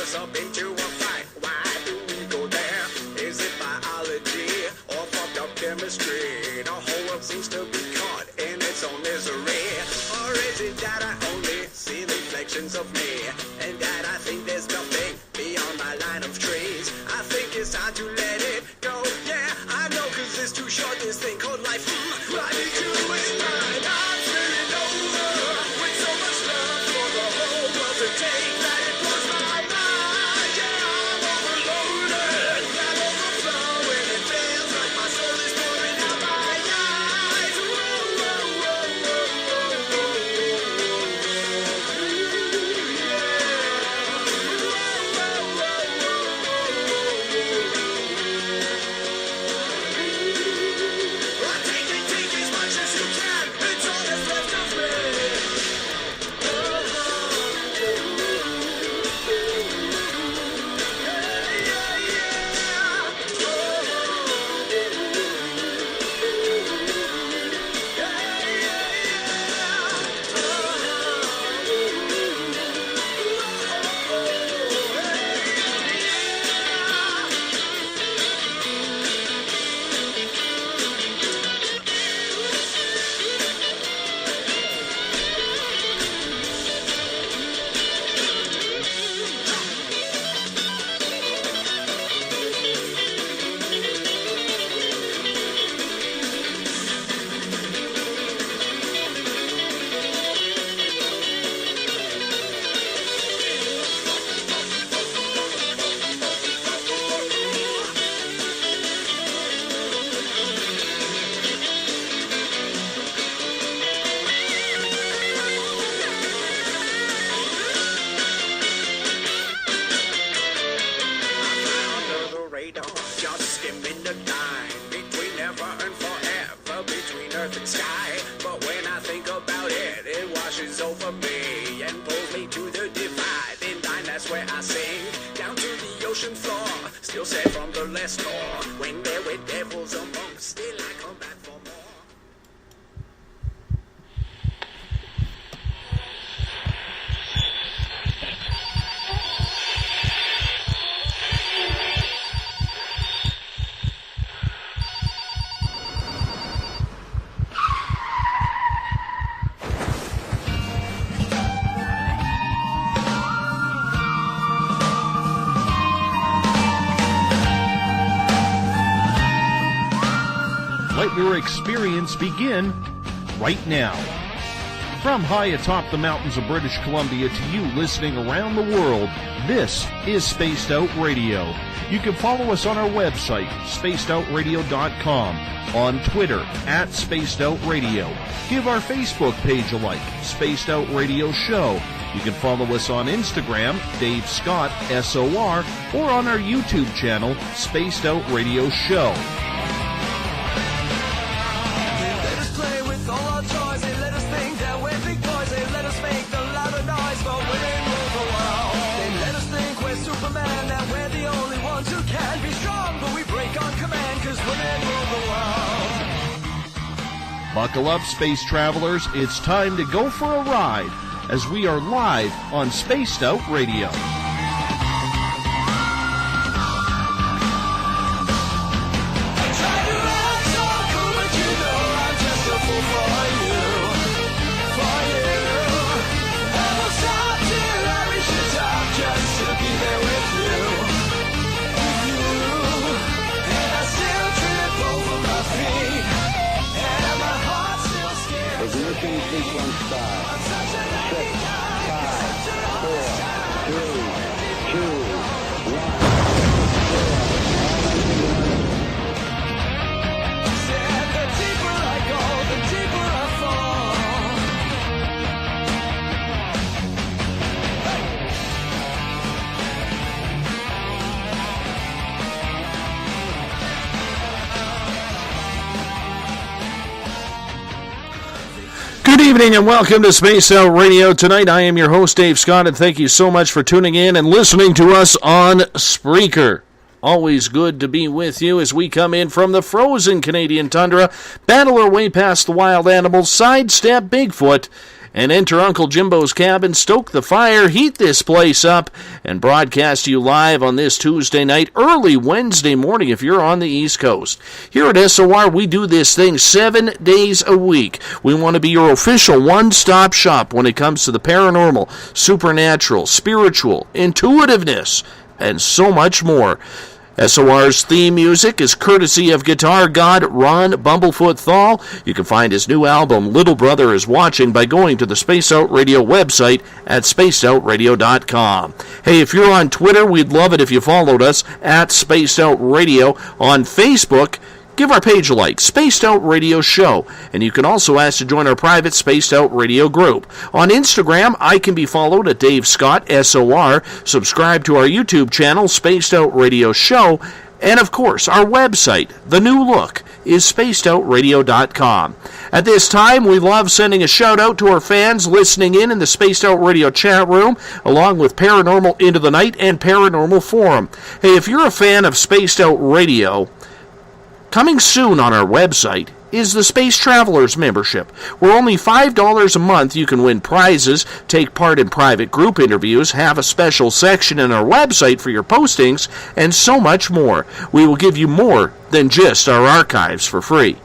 us up into a fight. Why do we go there? Is it biology or fucked up chemistry? The whole world seems to be caught in its own misery. Or is it that I only see reflections of me, and that I think there's nothing beyond my line of trees? I think it's time to let it go. Yeah, I know, 'cause it's too short, this thing called life. I need to resign. I'm spinning over with so much love for the whole world to take that it blows my mind. Yeah, I'm overloaded, I'm overflowing. It feels like my soul is pouring out my eyes. Whoa, whoa, whoa, whoa, whoa, Take as much as you can. It's all that's left of me. Just skimming the line between never and forever, between earth and sky. But when I think about it, it washes over me and pulls me to the divide. In line, that's where I sink down to the ocean floor, still safe from the less door. When there were devils among, still I come back for more. Let your experience begin right now. From high atop the mountains of British Columbia to you listening around the world, this is Spaced Out Radio. You can follow us on our website, spacedoutradio.com, on Twitter, @SpacedOutRadio. Give our Facebook page a like, Spaced Out Radio Show. You can follow us on Instagram, Dave Scott, SOR, or on our YouTube channel, Spaced Out Radio Show. Buckle up, space travelers. It's time to go for a ride as we are live on Spaced Out Radio. Ignition sequence start. 6, 5, 4, 3, 2, 1. And the deeper I go, the deeper I fall. Good evening and welcome to Space Out Radio. Tonight I am your host, Dave Scott, and thank you so much for tuning in and listening to us on Spreaker. Always good to be with you as we come in from the frozen Canadian tundra, battle our way past the wild animals, sidestep Bigfoot, and enter Uncle Jimbo's cabin, stoke the fire, heat this place up, and broadcast to you live on this Tuesday night, early Wednesday morning if you're on the East Coast. Here at SOR, we do this thing 7 days a week. We want to be your official one-stop shop when it comes to the paranormal, supernatural, spiritual, intuitiveness, and so much more. SOR's theme music is courtesy of guitar god Ron Bumblefoot THAL. You can find his new album, Little Brother is Watching, by going to the Spaced Out Radio website at spacedoutradio.com. Hey, if you're on Twitter, we'd love it if you followed us at Spaced Out Radio. On Facebook, give our page a like, Spaced Out Radio Show, and you can also ask to join our private Spaced Out Radio group. On Instagram, I can be followed at Dave Scott, SOR. Subscribe to our YouTube channel, Spaced Out Radio Show, and of course, our website, the new look, is spacedoutradio.com. At this time, we love sending a shout-out to our fans listening in the Spaced Out Radio chat room, along with Paranormal Into the Night and Paranormal Forum. Hey, if you're a fan of Spaced Out Radio, coming soon on our website is the Space Travelers membership, where only $5 a month you can win prizes, take part in private group interviews, have a special section in our website for your postings, and so much more. We will give you more than just our archives for free.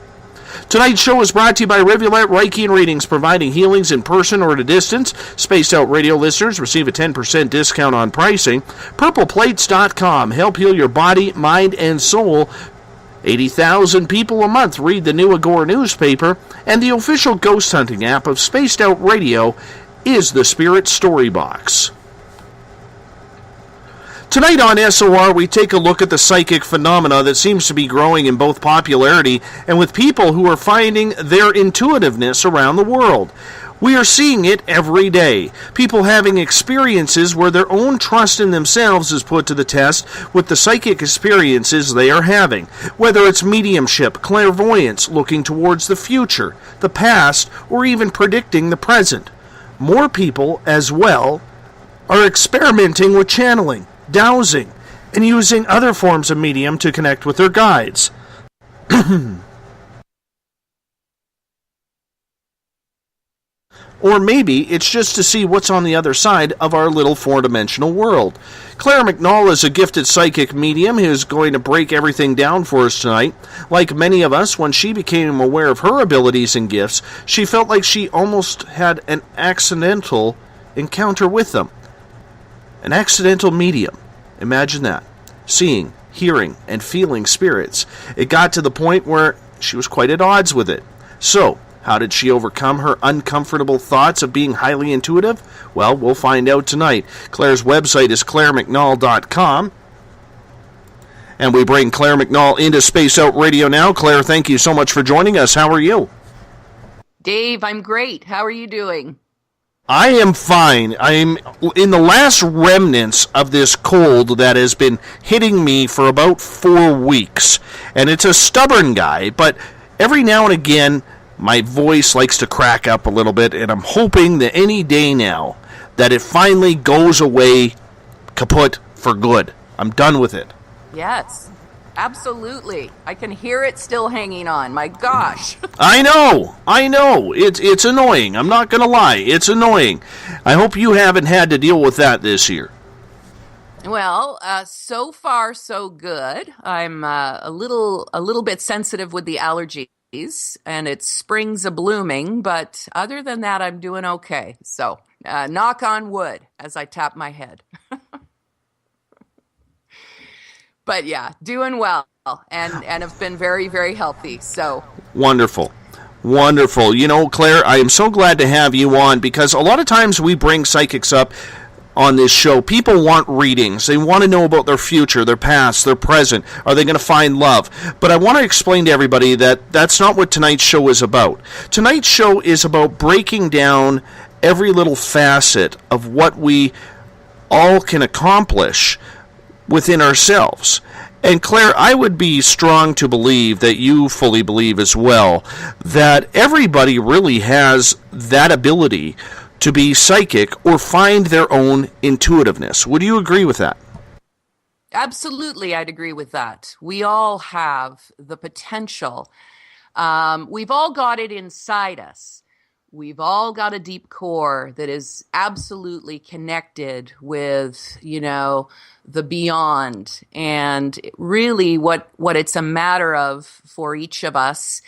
Tonight's show is brought to you by Rivulet Reiki and Readings, providing healings in person or at a distance. Spaced Out Radio listeners receive a 10% discount on pricing. PurplePlates.com, help heal your body, mind, and soul. 80,000 people a month read the New Agora newspaper, and the official ghost hunting app of Spaced Out Radio is the Spirit Story Box. Tonight on SOR, we take a look at the psychic phenomena that seems to be growing in both popularity and with people who are finding their intuitiveness around the world. We are seeing it every day. People having experiences where their own trust in themselves is put to the test with the psychic experiences they are having. Whether it's mediumship, clairvoyance, looking towards the future, the past, or even predicting the present. More people, as well, are experimenting with channeling, dowsing, and using other forms of medium to connect with their guides. Or maybe it's just to see what's on the other side of our little four-dimensional world. Clare McNaul is a gifted psychic medium who is going to break everything down for us tonight. Like many of us, when she became aware of her abilities and gifts, she felt like she almost had an accidental encounter with them. An accidental medium. Imagine that. Seeing, hearing, and feeling spirits. It got to the point where she was quite at odds with it. So, how did she overcome her uncomfortable thoughts of being highly intuitive? Well, we'll find out tonight. Clare's website is ClareMcNaul.com. And we bring Clare McNaul into Space Out Radio now. Clare, thank you so much for joining us. How are you? Dave, I'm great. How are you doing? I am fine. I'm in the last remnants of this cold that has been hitting me for about 4 weeks. And it's a stubborn guy, but every now and again, my voice likes to crack up a little bit, and I'm hoping that any day now that it finally goes away kaput for good. I'm done with it. Yes, absolutely. I can hear it still hanging on. My gosh. I know. It's annoying. I'm not going to lie. It's annoying. I hope you haven't had to deal with that this year. Well, so far so good. I'm a little bit sensitive with the allergies, and it's spring's a blooming, but other than that, I'm doing okay. So, knock on wood as I tap my head. But yeah, doing well, and have been very, very healthy. So wonderful. You know, Clare, I am so glad to have you on, because a lot of times we bring psychics up on this show. People want readings. They want to know about their future, their past, their present. Are they going to find love? But I want to explain to everybody that that's not what tonight's show is about. Tonight's show is about breaking down every little facet of what we all can accomplish within ourselves. And Clare, I would be strong to believe that you fully believe as well that everybody really has that ability to be psychic or find their own intuitiveness. Would you agree with that? Absolutely, I'd agree with that. We all have the potential. We've all got it inside us. we've all got a deep core that is absolutely connected with, the beyond. And really what it's a matter of for each of us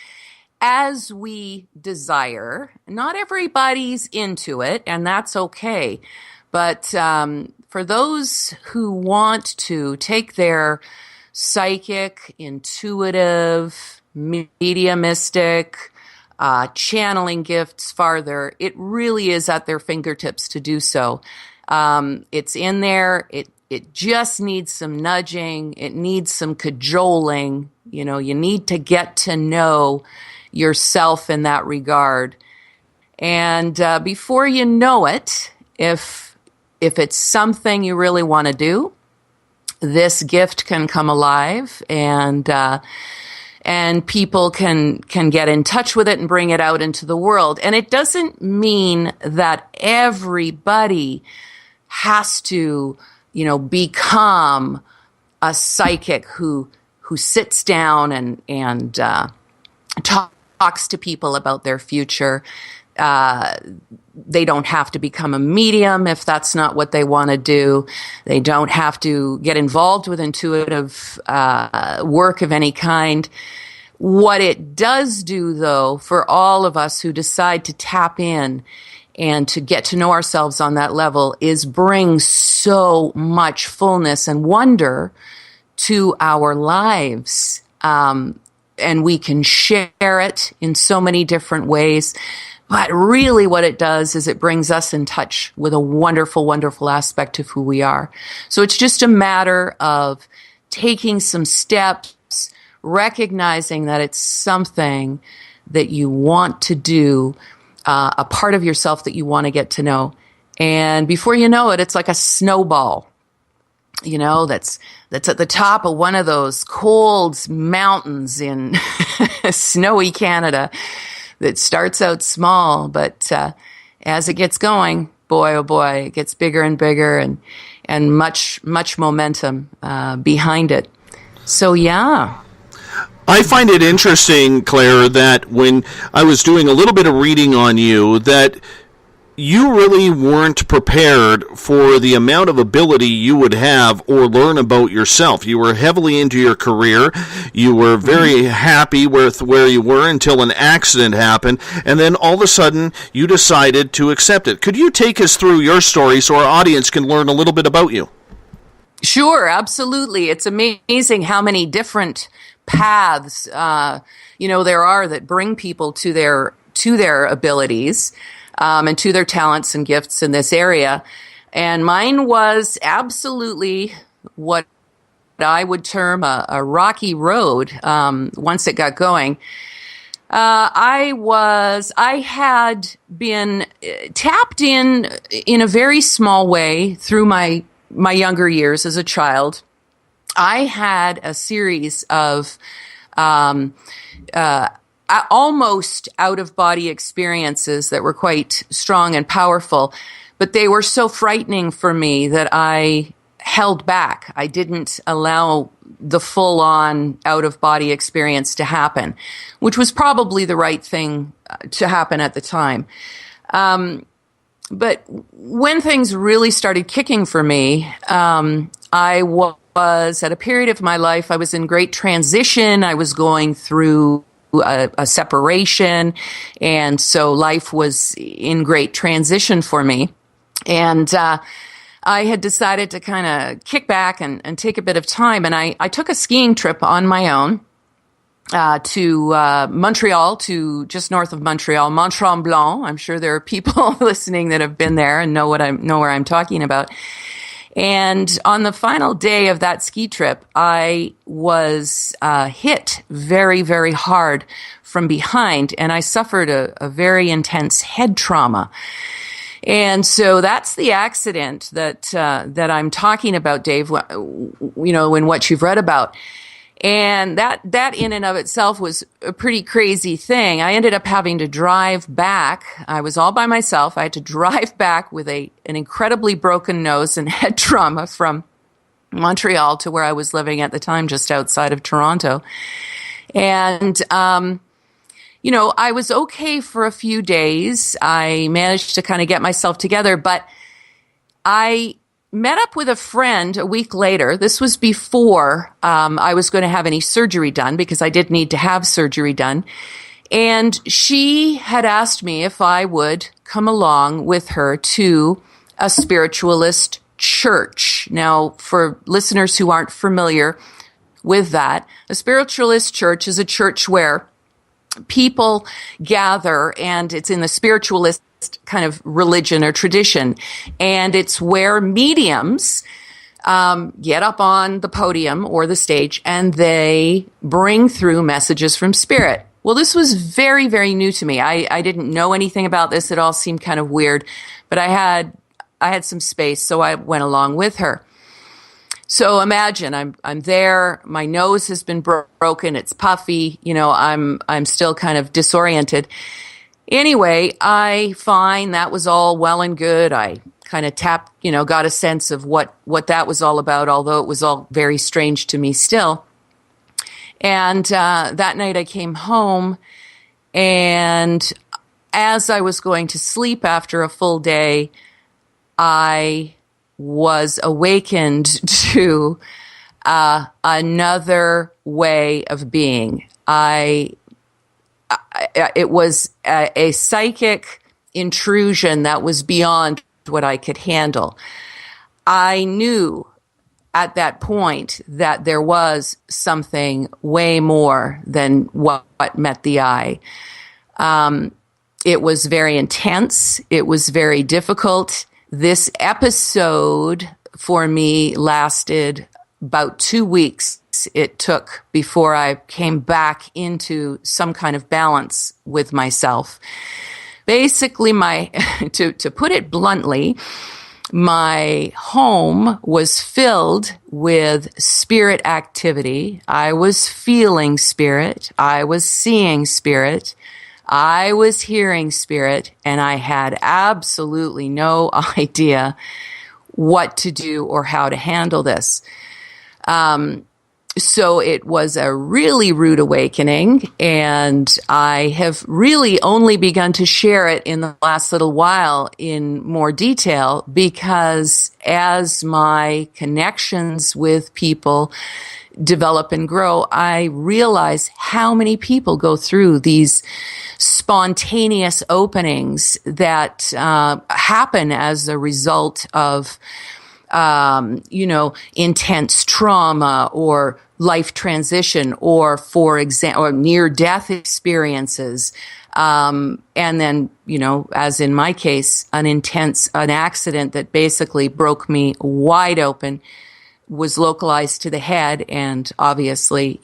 as we desire. Not everybody's into it, and that's okay. But for those who want to take their psychic, intuitive, mediumistic, channeling gifts farther, it really is at their fingertips to do so. It's in there. It just needs some nudging. It needs some cajoling. You need to get to know yourself in that regard. And before you know it, if it's something you really want to do, this gift can come alive, and people can get in touch with it and bring it out into the world. And it doesn't mean that everybody has to, become a psychic who sits down and talks to people about their future. They don't have to become a medium if that's not what they want to do. They don't have to get involved with intuitive work of any kind. What it does do, though, for all of us who decide to tap in and to get to know ourselves on that level, is bring so much fullness and wonder to our lives. And we can share it in so many different ways. But really what it does is it brings us in touch with a wonderful, wonderful aspect of who we are. So it's just a matter of taking some steps, recognizing that it's something that you want to do, a part of yourself that you want to get to know. And before you know it, it's like a snowball, that's at the top of one of those cold mountains in snowy Canada. That starts out small, but as it gets going, boy, oh boy, it gets bigger and bigger, and much momentum behind it. So, yeah. I find it interesting, Claire, that when I was doing a little bit of reading on you, that you really weren't prepared for the amount of ability you would have or learn about yourself. You were heavily into your career. You were very happy with where you were until an accident happened, and then all of a sudden you decided to accept it. Could you take us through your story so our audience can learn a little bit about you? Sure, absolutely. It's amazing how many different paths there are that bring people to their abilities. And to their talents and gifts in this area. And mine was absolutely what I would term a rocky road once it got going. I had been tapped in a very small way through my younger years as a child. I had a series of almost out-of-body experiences that were quite strong and powerful, but they were so frightening for me that I held back. I didn't allow the full-on out-of-body experience to happen, which was probably the right thing to happen at the time. But when things really started kicking for me, I was at a period of my life, I was in great transition. I was going through a separation, and so life was in great transition for me. And I had decided to kind of kick back and take a bit of time, and I took a skiing trip on my own to Montreal, to just north of Montreal, Mont-Tremblant. I'm sure there are people listening that have been there and know where I'm talking about. And on the final day of that ski trip, I was hit very, very hard from behind, and I suffered a very intense head trauma. And so that's the accident that I'm talking about, Dave, in what you've read about. And that in and of itself was a pretty crazy thing. I ended up having to drive back. I was all by myself. I had to drive back with an incredibly broken nose and head trauma from Montreal to where I was living at the time, just outside of Toronto. And, I was okay for a few days. I managed to kind of get myself together, but I met up with a friend a week later. This was before I was going to have any surgery done, because I did need to have surgery done. And she had asked me if I would come along with her to a spiritualist church. Now, for listeners who aren't familiar with that, a spiritualist church is a church where people gather, and it's in the spiritualist kind of religion or tradition. And it's where mediums get up on the podium or the stage, and they bring through messages from spirit. Well, this was very, very new to me. I didn't know anything about this. It all seemed kind of weird, but I had some space, so I went along with her. So imagine I'm there. My nose has been broken. It's puffy. I'm still kind of disoriented. Anyway, I find that was all well and good. I kind of got a sense of what that was all about, although it was all very strange to me still. And that night I came home, and as I was going to sleep after a full day, I was awakened to another way of being. It was a psychic intrusion that was beyond what I could handle. I knew at that point that there was something way more than what met the eye. It was very intense. It was very difficult. This episode for me lasted about 2 weeks. It took before I came back into some kind of balance with myself. Basically, to put it bluntly, my home was filled with spirit activity. I was feeling spirit. I was seeing spirit. I was hearing spirit, and I had absolutely no idea what to do or how to handle this. So it was a really rude awakening, and I have really only begun to share it in the last little while in more detail, because as my connections with people develop and grow, I realize how many people go through these spontaneous openings that happen as a result of intense trauma or life transition, or for example, or near-death experiences. And then, as in my case, an accident that basically broke me wide open, was localized to the head. And obviously,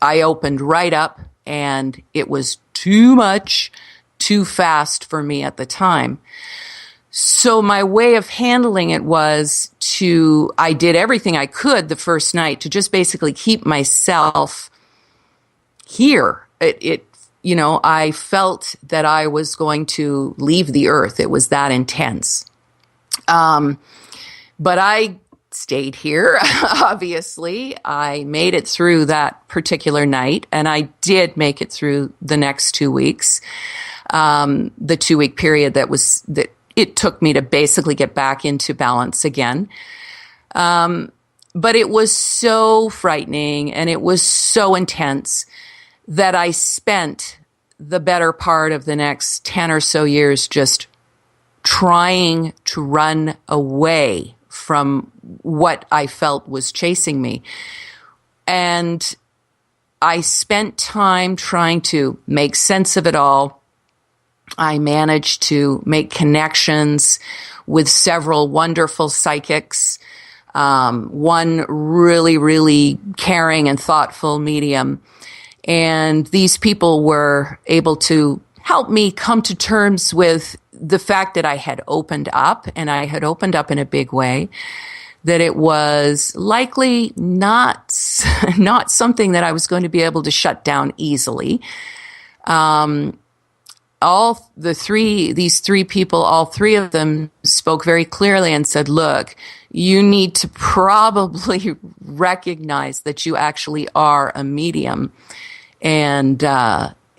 I opened right up, and it was too much, too fast for me at the time. So my way of handling it was I did everything I could the first night to just basically keep myself here. I felt that I was going to leave the earth. It was that intense. But I stayed here, obviously. I made it through that particular night, and I did make it through the next 2 weeks. The 2-week period that it took me to basically get back into balance again. But it was so frightening, and it was so intense that I spent the better part of the next 10 or so years just trying to run away from what I felt was chasing me. And I spent time trying to make sense of it all. I managed to make connections with several wonderful psychics, one really, really caring and thoughtful medium. And these people were able to help me come to terms with the fact that I had opened up, and I had opened up in a big way, that it was likely not something that I was going to be able to shut down easily. These three people, all three of them spoke very clearly and said, look, you need to probably recognize that you actually are a medium. And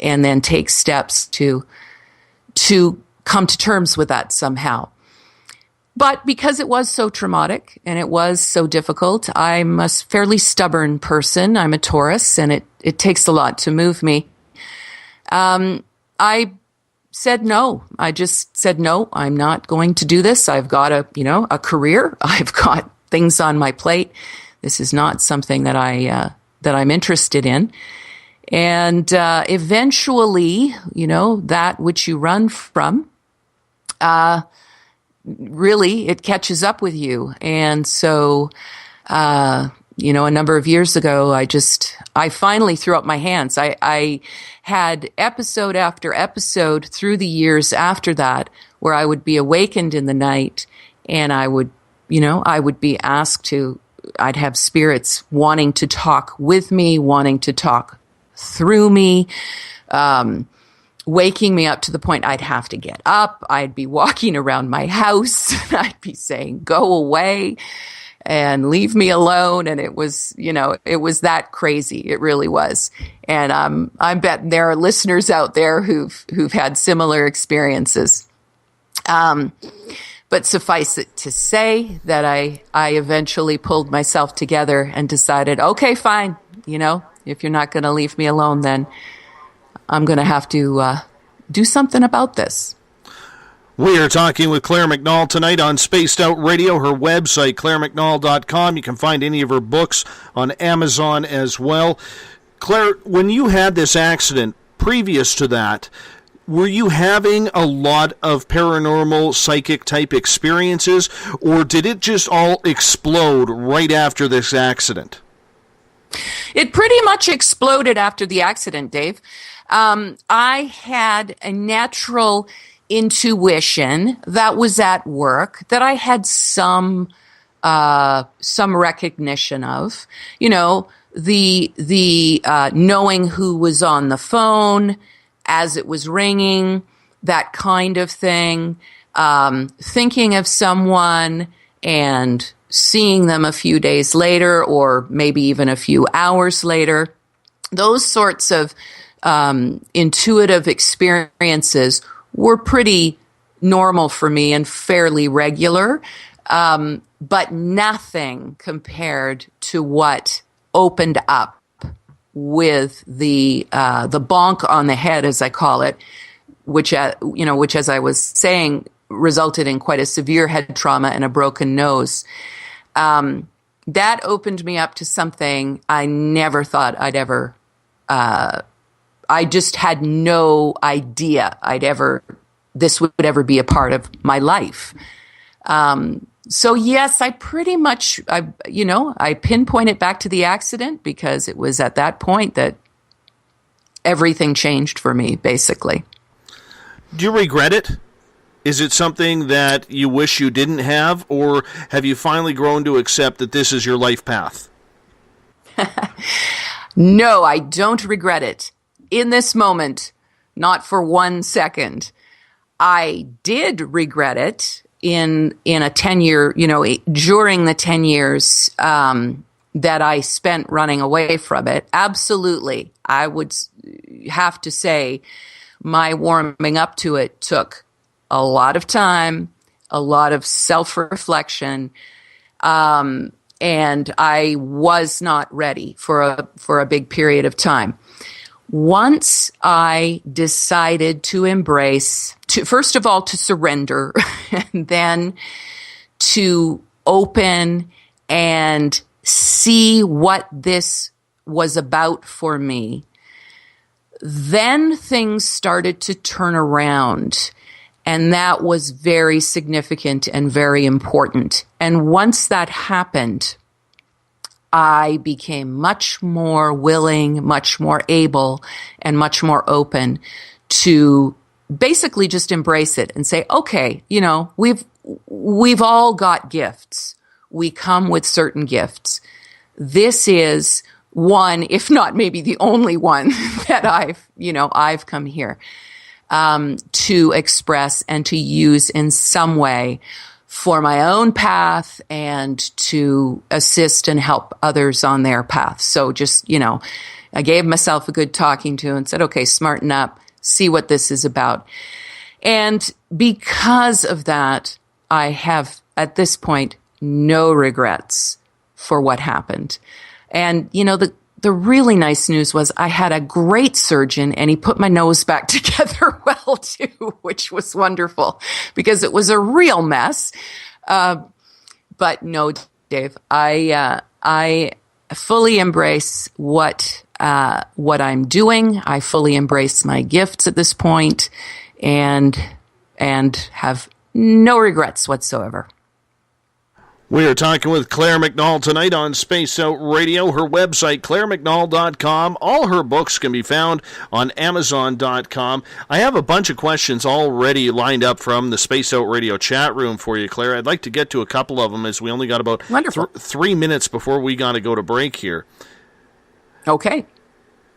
and then take steps to come to terms with that somehow. But because it was so traumatic and it was so difficult, I'm a fairly stubborn person. I'm a Taurus, and it takes a lot to move me. I said no. I just said, no, I'm not going to do this. I've got a career. I've got things on my plate. This is not something that I'm interested in. And eventually, that which you run from, really, it catches up with you. And so, a number of years ago, I finally threw up my hands. I had episode after episode through the years after that where I would be awakened in the night, and I would be asked to, I'd have spirits wanting to talk with me, wanting to talk through me, waking me up to the point I'd have to get up. I'd be walking around my house. I'd be saying, go away and leave me alone. And it was, it was that crazy. It really was. And I bet there are listeners out there who've had similar experiences. But suffice it to say that I eventually pulled myself together and decided, okay, fine. If you're not going to leave me alone, then I'm going to have to do something about this. We are talking with Clare McNaul tonight on Spaced Out Radio. Her website, ClareMcNaul.com. You can find any of her books on Amazon as well. Clare, when you had this accident, previous to that, were you having a lot of paranormal, psychic-type experiences, or did it just all explode right after this accident? It pretty much exploded after the accident, Dave. I had a natural intuition that was at work that I had some recognition of. The knowing who was on the phone as it was ringing, that kind of thing. Thinking of someone and seeing them a few days later, or maybe even a few hours later. Those sorts of intuitive experiences were pretty normal for me and fairly regular, but nothing compared to what opened up with the bonk on the head, as I call it, which as I was saying, resulted in quite a severe head trauma and a broken nose. That opened me up to something I never thought I'd ever. I just had no idea this would ever be a part of my life. So yes, I pretty much, I pinpoint it back to the accident because it was at that point that everything changed for me, basically. Do you regret it? Is it something that you wish you didn't have, or have you finally grown to accept that this is your life path? No, I don't regret it. In this moment, not for 1 second. I did regret it in a 10-year, during the 10 years that I spent running away from it. Absolutely. I would have to say my warming up to it took a lot of time, a lot of self-reflection, and I was not ready for a big period of time. Once I decided to embrace, first of all, to surrender, and then to open and see what this was about for me, then things started to turn around. And that was very significant and very important. And once that happened, I became much more willing, much more able, and much more open to basically just embrace it and say, okay, we've all got gifts. We come with certain gifts. This is one, if not maybe the only one that I've come here to express and to use in some way for my own path and to assist and help others on their path. So just, I gave myself a good talking to and said, okay, smarten up, see what this is about. And because of that, I have, at this point, no regrets for what happened. And, the really nice news was I had a great surgeon and he put my nose back together well too, which was wonderful because it was a real mess. But no, Dave, I fully embrace what I'm doing. I fully embrace my gifts at this point and have no regrets whatsoever. We are talking with Clare McNaul tonight on Space Out Radio. Her website, ClareMcNaul.com. All her books can be found on Amazon.com. I have a bunch of questions already lined up from the Space Out Radio chat room for you, Clare. I'd like to get to a couple of them as we only got about 3 minutes before we got to go to break here. Okay.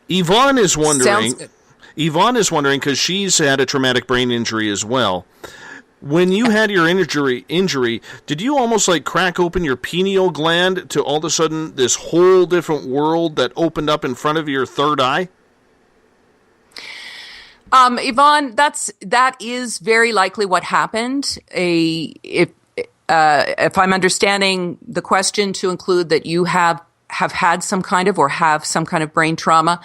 Yvonne is wondering. Sounds good. Yvonne is wondering because she's had a traumatic brain injury as well. When you had your injury, did you almost like crack open your pineal gland to all of a sudden this whole different world that opened up in front of your third eye? Yvonne, that is very likely what happened. If I'm understanding the question to include that you have had some kind of or have some kind of brain trauma,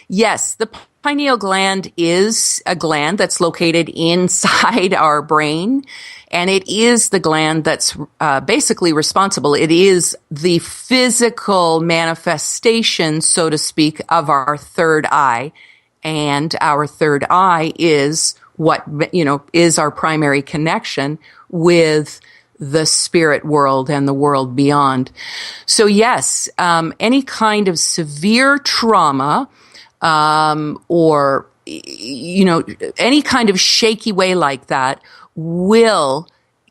yes, the pineal gland is a gland that's located inside our brain, and it is the gland that's basically responsible. It is the physical manifestation, so to speak, of our third eye, and our third eye is what, is our primary connection with the spirit world and the world beyond. So yes, any kind of severe trauma or, any kind of shaky way like that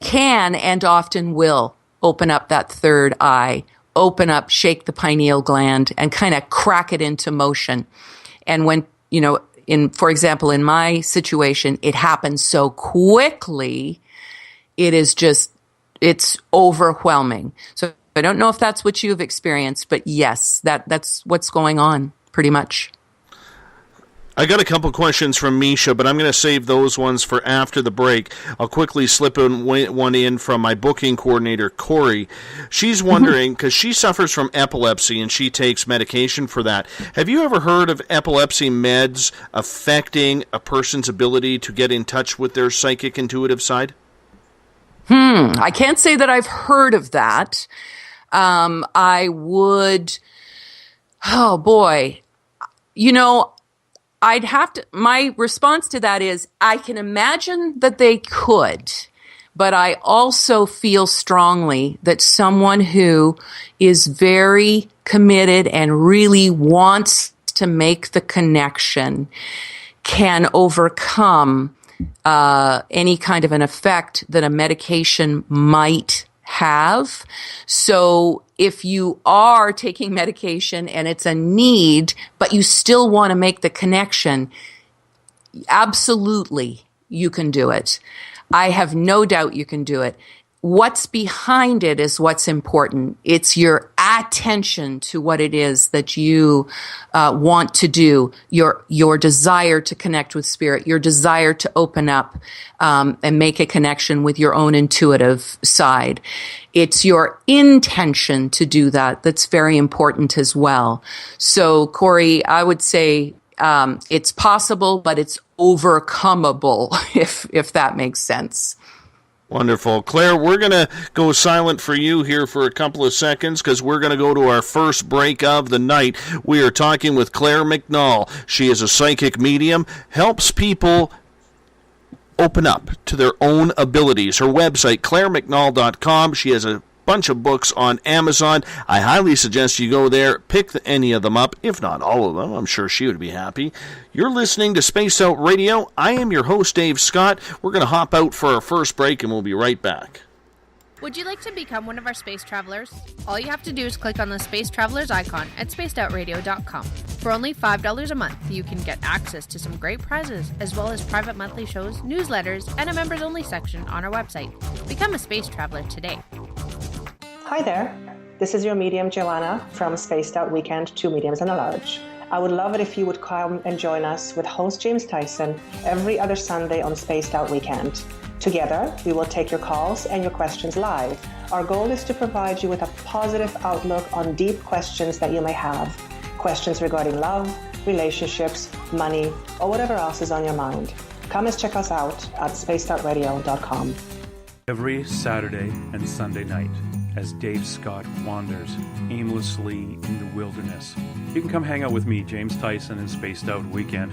can and often will open up that third eye, shake the pineal gland and kind of crack it into motion. And when, for example, in my situation, it happens so quickly, it's overwhelming. So I don't know if that's what you've experienced, but yes, that's what's going on pretty much. I got a couple questions from Misha, but I'm going to save those ones for after the break. I'll quickly slip one in from my booking coordinator, Corey. She's wondering, because she suffers from epilepsy and she takes medication for that. Have you ever heard of epilepsy meds affecting a person's ability to get in touch with their psychic intuitive side? I can't say that I've heard of that. I would, oh boy, my response to that is I can imagine that they could, but I also feel strongly that someone who is very committed and really wants to make the connection can overcome any kind of an effect that a medication might have. So if you are taking medication and it's a need, but you still want to make the connection, absolutely you can do it. I have no doubt you can do it. What's behind it is what's important. It's your attention to what it is that you want to do, your desire to connect with spirit, your desire to open up and make a connection with your own intuitive side. It's your intention to do that that's very important as well. So, Corey, I would say it's possible, but it's overcomable, if that makes sense. Wonderful. Clare, we're going to go silent for you here for a couple of seconds because we're going to go to our first break of the night. We are talking with Clare McNaul. She is a psychic medium, helps people open up to their own abilities. Her website, ClareMcNaul.com. She has a bunch of books on Amazon. I highly suggest you go there, pick any of them up, if not all of them. I'm sure she would be happy. You're listening to Space Out Radio. I am your host, Dave Scott. We're going to hop out for our first break, and we'll be right back. Would you like to become one of our space travelers? All you have to do is click on the Space Travelers icon at spacedoutradio.com. For only $5 a month, you can get access to some great prizes, as well as private monthly shows, newsletters, and a members-only section on our website. Become a space traveler today. Hi there. This is your medium, Joanna, from Spaced Out Weekend, 2 Mediums and a Large. I would love it if you would come and join us with host James Tyson every other Sunday on Spaced Out Weekend. Together, we will take your calls and your questions live. Our goal is to provide you with a positive outlook on deep questions that you may have. Questions regarding love, relationships, money, or whatever else is on your mind. Come and check us out at spacedoutradio.com. Every Saturday and Sunday night, as Dave Scott wanders aimlessly in the wilderness, you can come hang out with me, James Tyson, in Spaced Out Weekend.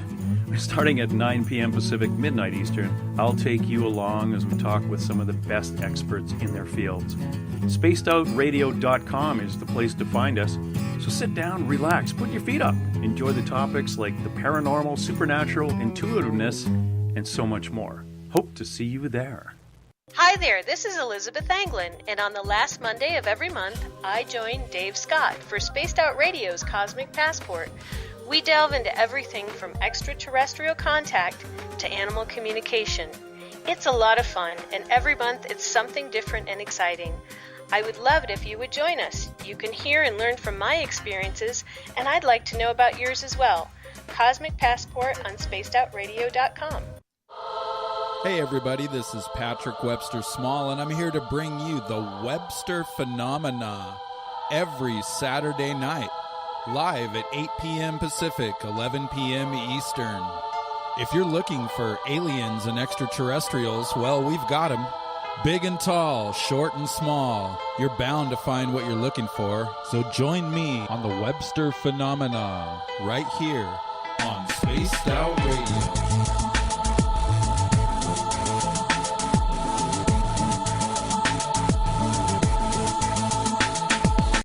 Starting at 9 p.m. Pacific, midnight Eastern, I'll take you along as we talk with some of the best experts in their fields. SpacedOutRadio.com is the place to find us. So sit down, relax, put your feet up. Enjoy the topics like the paranormal, supernatural, intuitiveness, and so much more. Hope to see you there. Hi there, this is Elizabeth Anglin, and on the last Monday of every month, I join Dave Scott for Spaced Out Radio's Cosmic Passport. We delve into everything from extraterrestrial contact to animal communication. It's a lot of fun, and every month it's something different and exciting. I would love it if you would join us. You can hear and learn from my experiences, and I'd like to know about yours as well. Cosmic Passport on spacedoutradio.com. Hey everybody, this is Patrick Webster Small, and I'm here to bring you the Webster Phenomena every Saturday night, live at 8 p.m. Pacific, 11 p.m. Eastern. If you're looking for aliens and extraterrestrials, well, we've got them. Big and tall, short and small. You're bound to find what you're looking for, so join me on the Webster Phenomena right here on Spaced Out Radio.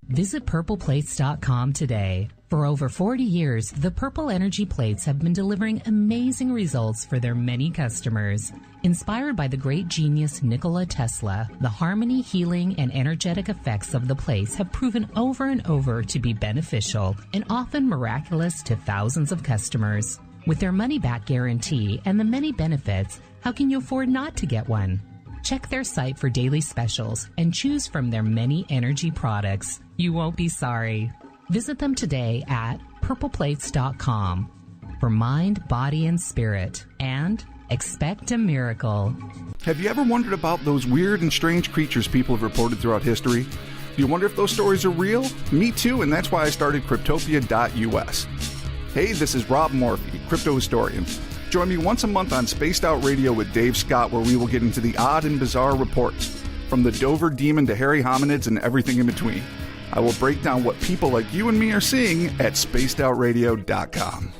Visit purpleplates.com today. For over 40 years, the Purple Energy Plates have been delivering amazing results for their many customers. Inspired by the great genius Nikola Tesla, the harmony, healing, and energetic effects of the plates have proven over and over to be beneficial and often miraculous to thousands of customers. With their money-back guarantee and the many benefits, how can you afford not to get one? Check their site for daily specials and choose from their many energy products. You won't be sorry. Visit them today at purpleplates.com for mind, body, and spirit, and expect a miracle. Have you ever wondered about those weird and strange creatures people have reported throughout history? Do you wonder if those stories are real? Me too, and that's why I started Cryptopia.us. Hey, this is Rob Morphy, crypto historian. Join me once a month on Spaced Out Radio with Dave Scott, where we will get into the odd and bizarre reports, from the Dover demon to hairy hominids and everything in between. I will break down what people like you and me are seeing at spacedoutradio.com.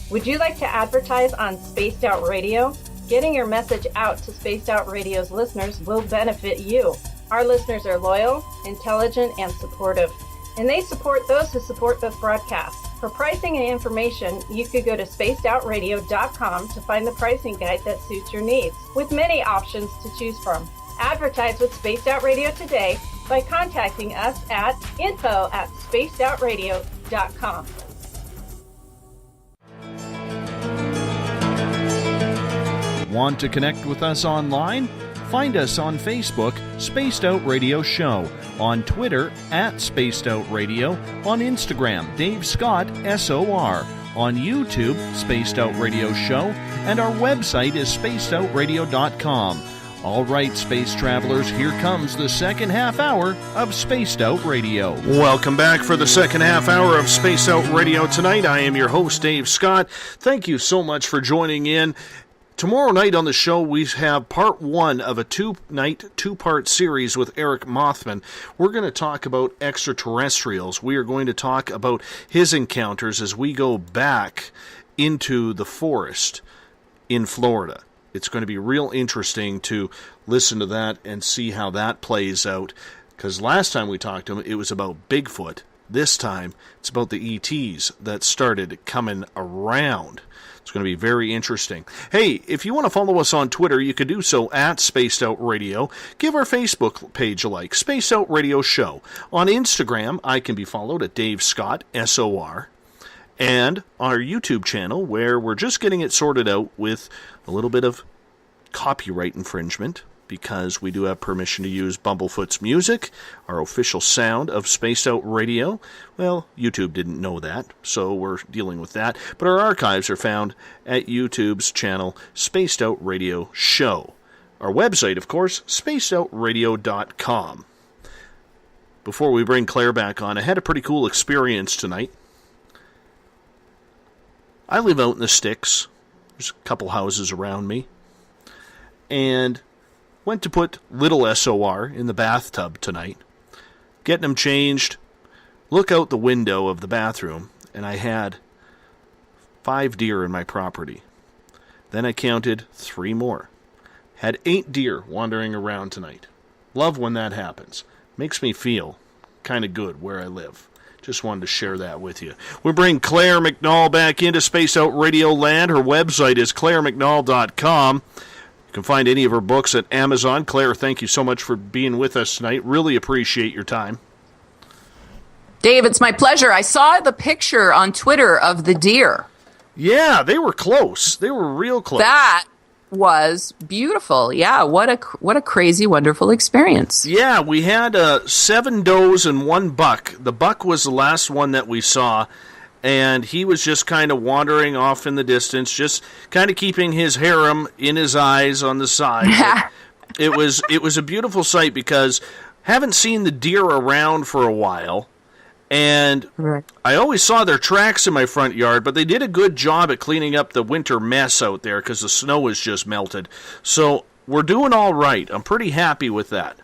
Would you like to advertise on Spaced Out Radio? Getting your message out to Spaced Out Radio's listeners will benefit you. Our listeners are loyal, intelligent, and supportive, and they support those who support this broadcast. For pricing and information, you could go to spacedoutradio.com to find the pricing guide that suits your needs, with many options to choose from. Advertise with Spaced Out Radio today by contacting us at info@spacedoutradio.com. Want to connect with us online? Find us on Facebook, Spaced Out Radio Show, on Twitter @Spaced Out Radio, on Instagram, Dave Scott SOR, on YouTube, Spaced Out Radio Show, and our website is spacedoutradio.com. All right, space travelers, here comes the second half hour of Spaced Out Radio. Welcome back for the second half hour of Spaced Out Radio tonight. I am your host, Dave Scott. Thank you so much for joining in. Tomorrow night on the show, we have part one of a two-part series with Eric Mothman. We're going to talk about extraterrestrials. We are going to talk about his encounters as we go back into the forest in Florida. It's going to be real interesting to listen to that and see how that plays out. Because last time we talked to him, it was about Bigfoot. This time, it's about the ETs that started coming around. It's going to be very interesting. Hey, if you want to follow us on Twitter, you can do so at Spaced Out Radio. Give our Facebook page a like, Spaced Out Radio Show. On Instagram, I can be followed at Dave Scott, SOR. and our YouTube channel, where we're just getting it sorted out with a little bit of copyright infringement, because we do have permission to use Bumblefoot's music, our official sound of Spaced Out Radio. Well, YouTube didn't know that, so we're dealing with that. But our archives are found at YouTube's channel, Spaced Out Radio Show. Our website, of course, spacedoutradio.com. Before we bring Claire back on, I had a pretty cool experience tonight. I live out in the sticks. There's a couple houses around me. And went to put little SOR in the bathtub tonight. Getting him changed. Look out the window of the bathroom, and I had 5 deer in my property. Then I counted 3 more. Had 8 deer wandering around tonight. Love when that happens. Makes me feel kind of good where I live. Just wanted to share that with you. We bring Clare McNaul back into Space Out Radio Land. Her website is claremcnaul.com. You can find any of her books at Amazon. Claire, thank you so much for being with us tonight. Really appreciate your time. Dave, it's my pleasure. I saw the picture on Twitter of the deer. Yeah, they were close. They were real close. That was beautiful. Yeah, what a crazy, wonderful experience. Yeah, we had 7 does and 1 buck. The buck was the last one that we saw, and he was just kind of wandering off in the distance, just kind of keeping his harem in his eyes on the side. It was a beautiful sight because haven't seen the deer around for a while. And I always saw their tracks in my front yard, but they did a good job at cleaning up the winter mess out there because the snow was just melted. So we're doing all right. I'm pretty happy with that.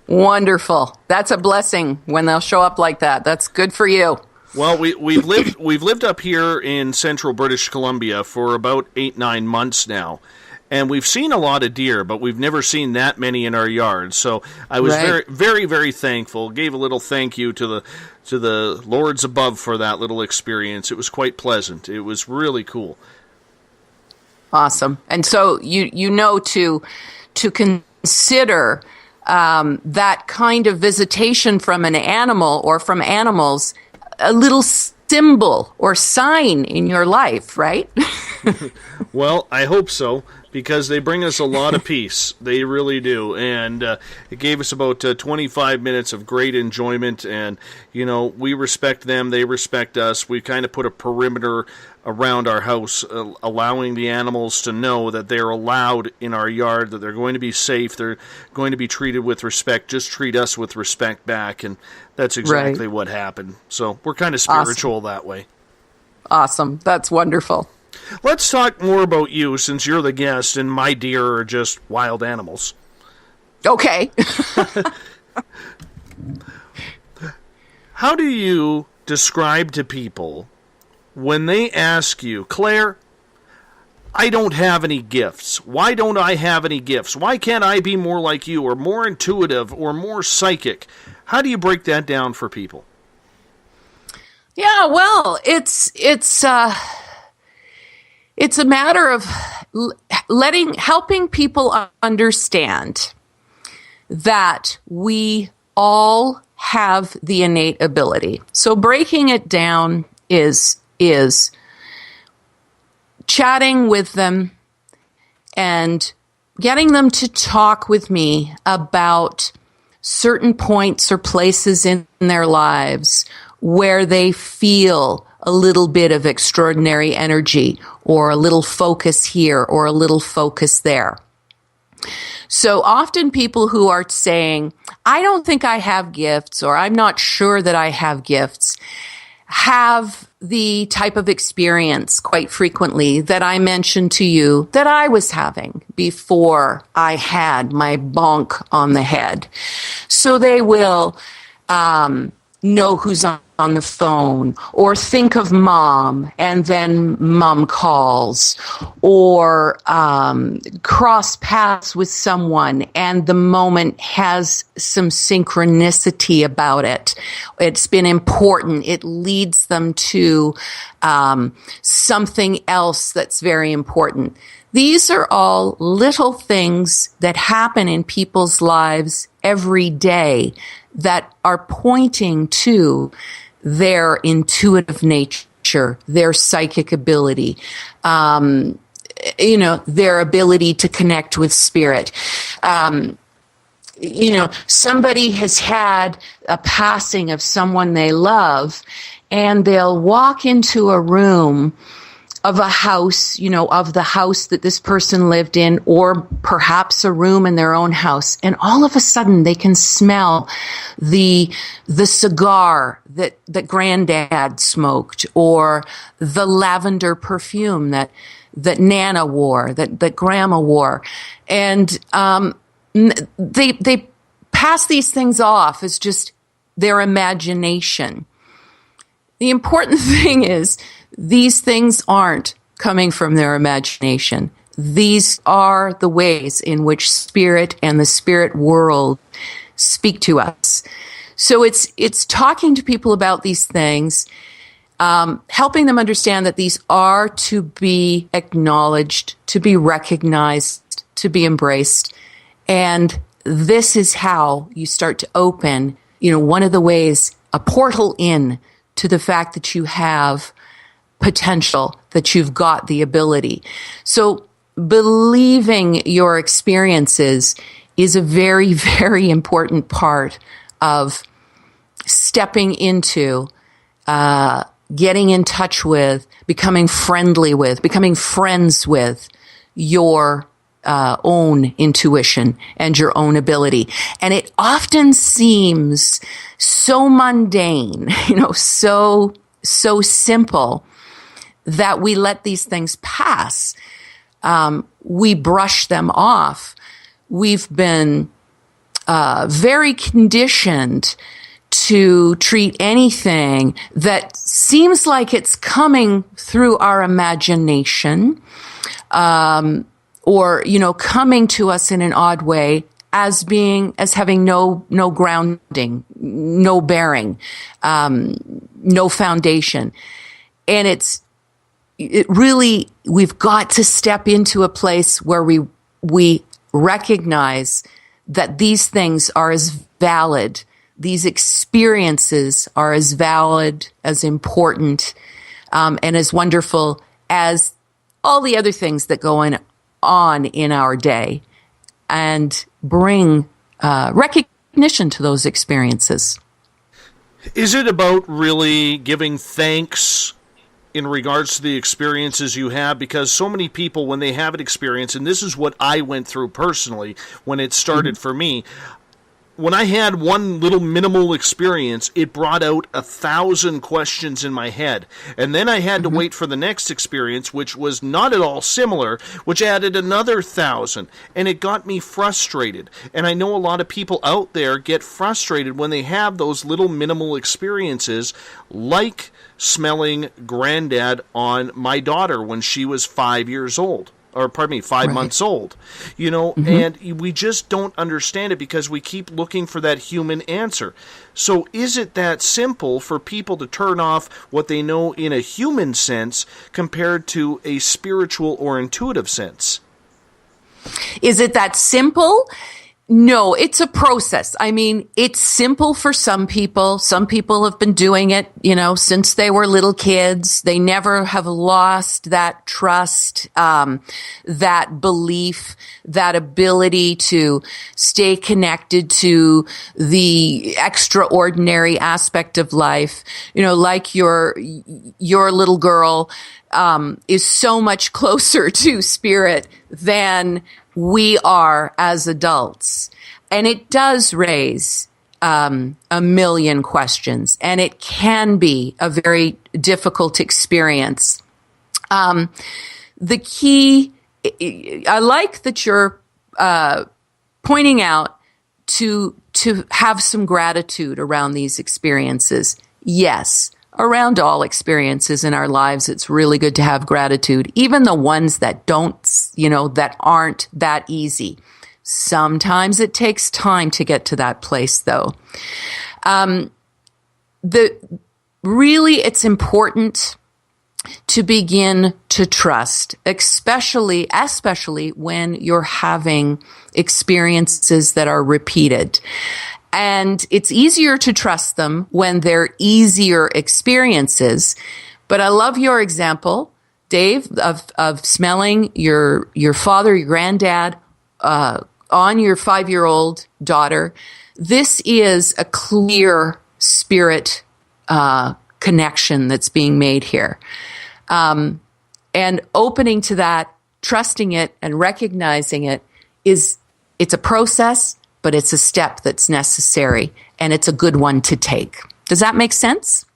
Wonderful. That's a blessing when they'll show up like that. That's good for you. Well, we've lived up here in central British Columbia for about 8-9 months now. And we've seen a lot of deer, but we've never seen that many in our yard. So I was very, very, very thankful. Gave a little thank you to the Lords above for that little experience. It was quite pleasant. It was really cool. Awesome. And so you know to consider that kind of visitation from an animal or from animals a little symbol or sign in your life, right? Well, I hope so, because they bring us a lot of peace. They really do. And it gave us about 25 minutes of great enjoyment. And, you know, we respect them. They respect us. We kind of put a perimeter around our house, allowing the animals to know that they're allowed in our yard, that they're going to be safe, they're going to be treated with respect. Just treat us with respect back. And that's exactly what happened. So we're kind of spiritual that way. Awesome. That's wonderful. Let's talk more about you, since you're the guest and my deer are just wild animals. Okay. How do you describe to people when they ask you, Claire, I don't have any gifts. Why don't I have any gifts? Why can't I be more like you, or more intuitive, or more psychic? How do you break that down for people? Yeah, well, it's a matter of helping people understand that we all have the innate ability. So breaking it down is chatting with them and getting them to talk with me about certain points or places in their lives where they feel a little bit of extraordinary energy, or a little focus here, or a little focus there. So often people who are saying, I don't think I have gifts, or I'm not sure that I have gifts, have the type of experience quite frequently that I mentioned to you that I was having before I had my bonk on the head. So they will know who's on the phone, or think of mom and then mom calls, or cross paths with someone and the moment has some synchronicity about it. It's been important. It leads them to something else that's very important. These are all little things that happen in people's lives every day that are pointing to their intuitive nature. nature, their psychic ability, their ability to connect with spirit. Somebody has had a passing of someone they love, and they'll walk into a room of a house, of the house that this person lived in, or perhaps a room in their own house. And all of a sudden they can smell the cigar that granddad smoked, or the lavender perfume that Nana wore, that grandma wore. And, they pass these things off as just their imagination. The important thing is, these things aren't coming from their imagination. These are the ways in which spirit and the spirit world speak to us. So it's talking to people about these things, helping them understand that these are to be acknowledged, to be recognized, to be embraced. And this is how you start to open, one of the ways, a portal in to the fact that you have potential, that you've got the ability. So believing your experiences is a very, very important part of stepping into, getting in touch with, becoming friendly with, becoming friends with your own intuition and your own ability. And it often seems so mundane, so simple, that we let these things pass. We brush them off. We've been very conditioned to treat anything that seems like it's coming through our imagination, or, coming to us in an odd way as having no grounding, no bearing, no foundation. And we've got to step into a place where we recognize that these things are as valid, these experiences are as valid, as important, and as wonderful as all the other things that go on in our day, and bring recognition to those experiences. Is it about really giving thanks in regards to the experiences you have? Because so many people, when they have an experience, and this is what I went through personally when it started for me, when I had one little minimal experience, it brought out 1,000 questions in my head. And then I had to wait for the next experience, which was not at all similar, which added another 1,000. And it got me frustrated. And I know a lot of people out there get frustrated when they have those little minimal experiences, like smelling Granddad on my daughter when she was 5 years old. Or, pardon me, 5 months old, and we just don't understand it because we keep looking for that human answer. So is it that simple for people to turn off what they know in a human sense compared to a spiritual or intuitive sense? Is it that simple? No, it's a process. I mean, it's simple for some people. Some people have been doing it, since they were little kids. They never have lost that trust, that belief, that ability to stay connected to the extraordinary aspect of life. Like your little girl, is so much closer to spirit than we are as adults. And it does raise a million questions, and it can be a very difficult experience. The key, I like that you're pointing out to have some gratitude around these experiences. Yes, around all experiences in our lives, it's really good to have gratitude, even the ones that that aren't that easy. Sometimes it takes time to get to that place, though. It's important to begin to trust, especially when you're having experiences that are repeated. And it's easier to trust them when they're easier experiences. But I love your example, Dave, of smelling your father, your granddad, on your 5-year-old daughter. This is a clear spirit connection that's being made here. And opening to that, trusting it, and recognizing it it's a process, but it's a step that's necessary, and it's a good one to take. Does that make sense?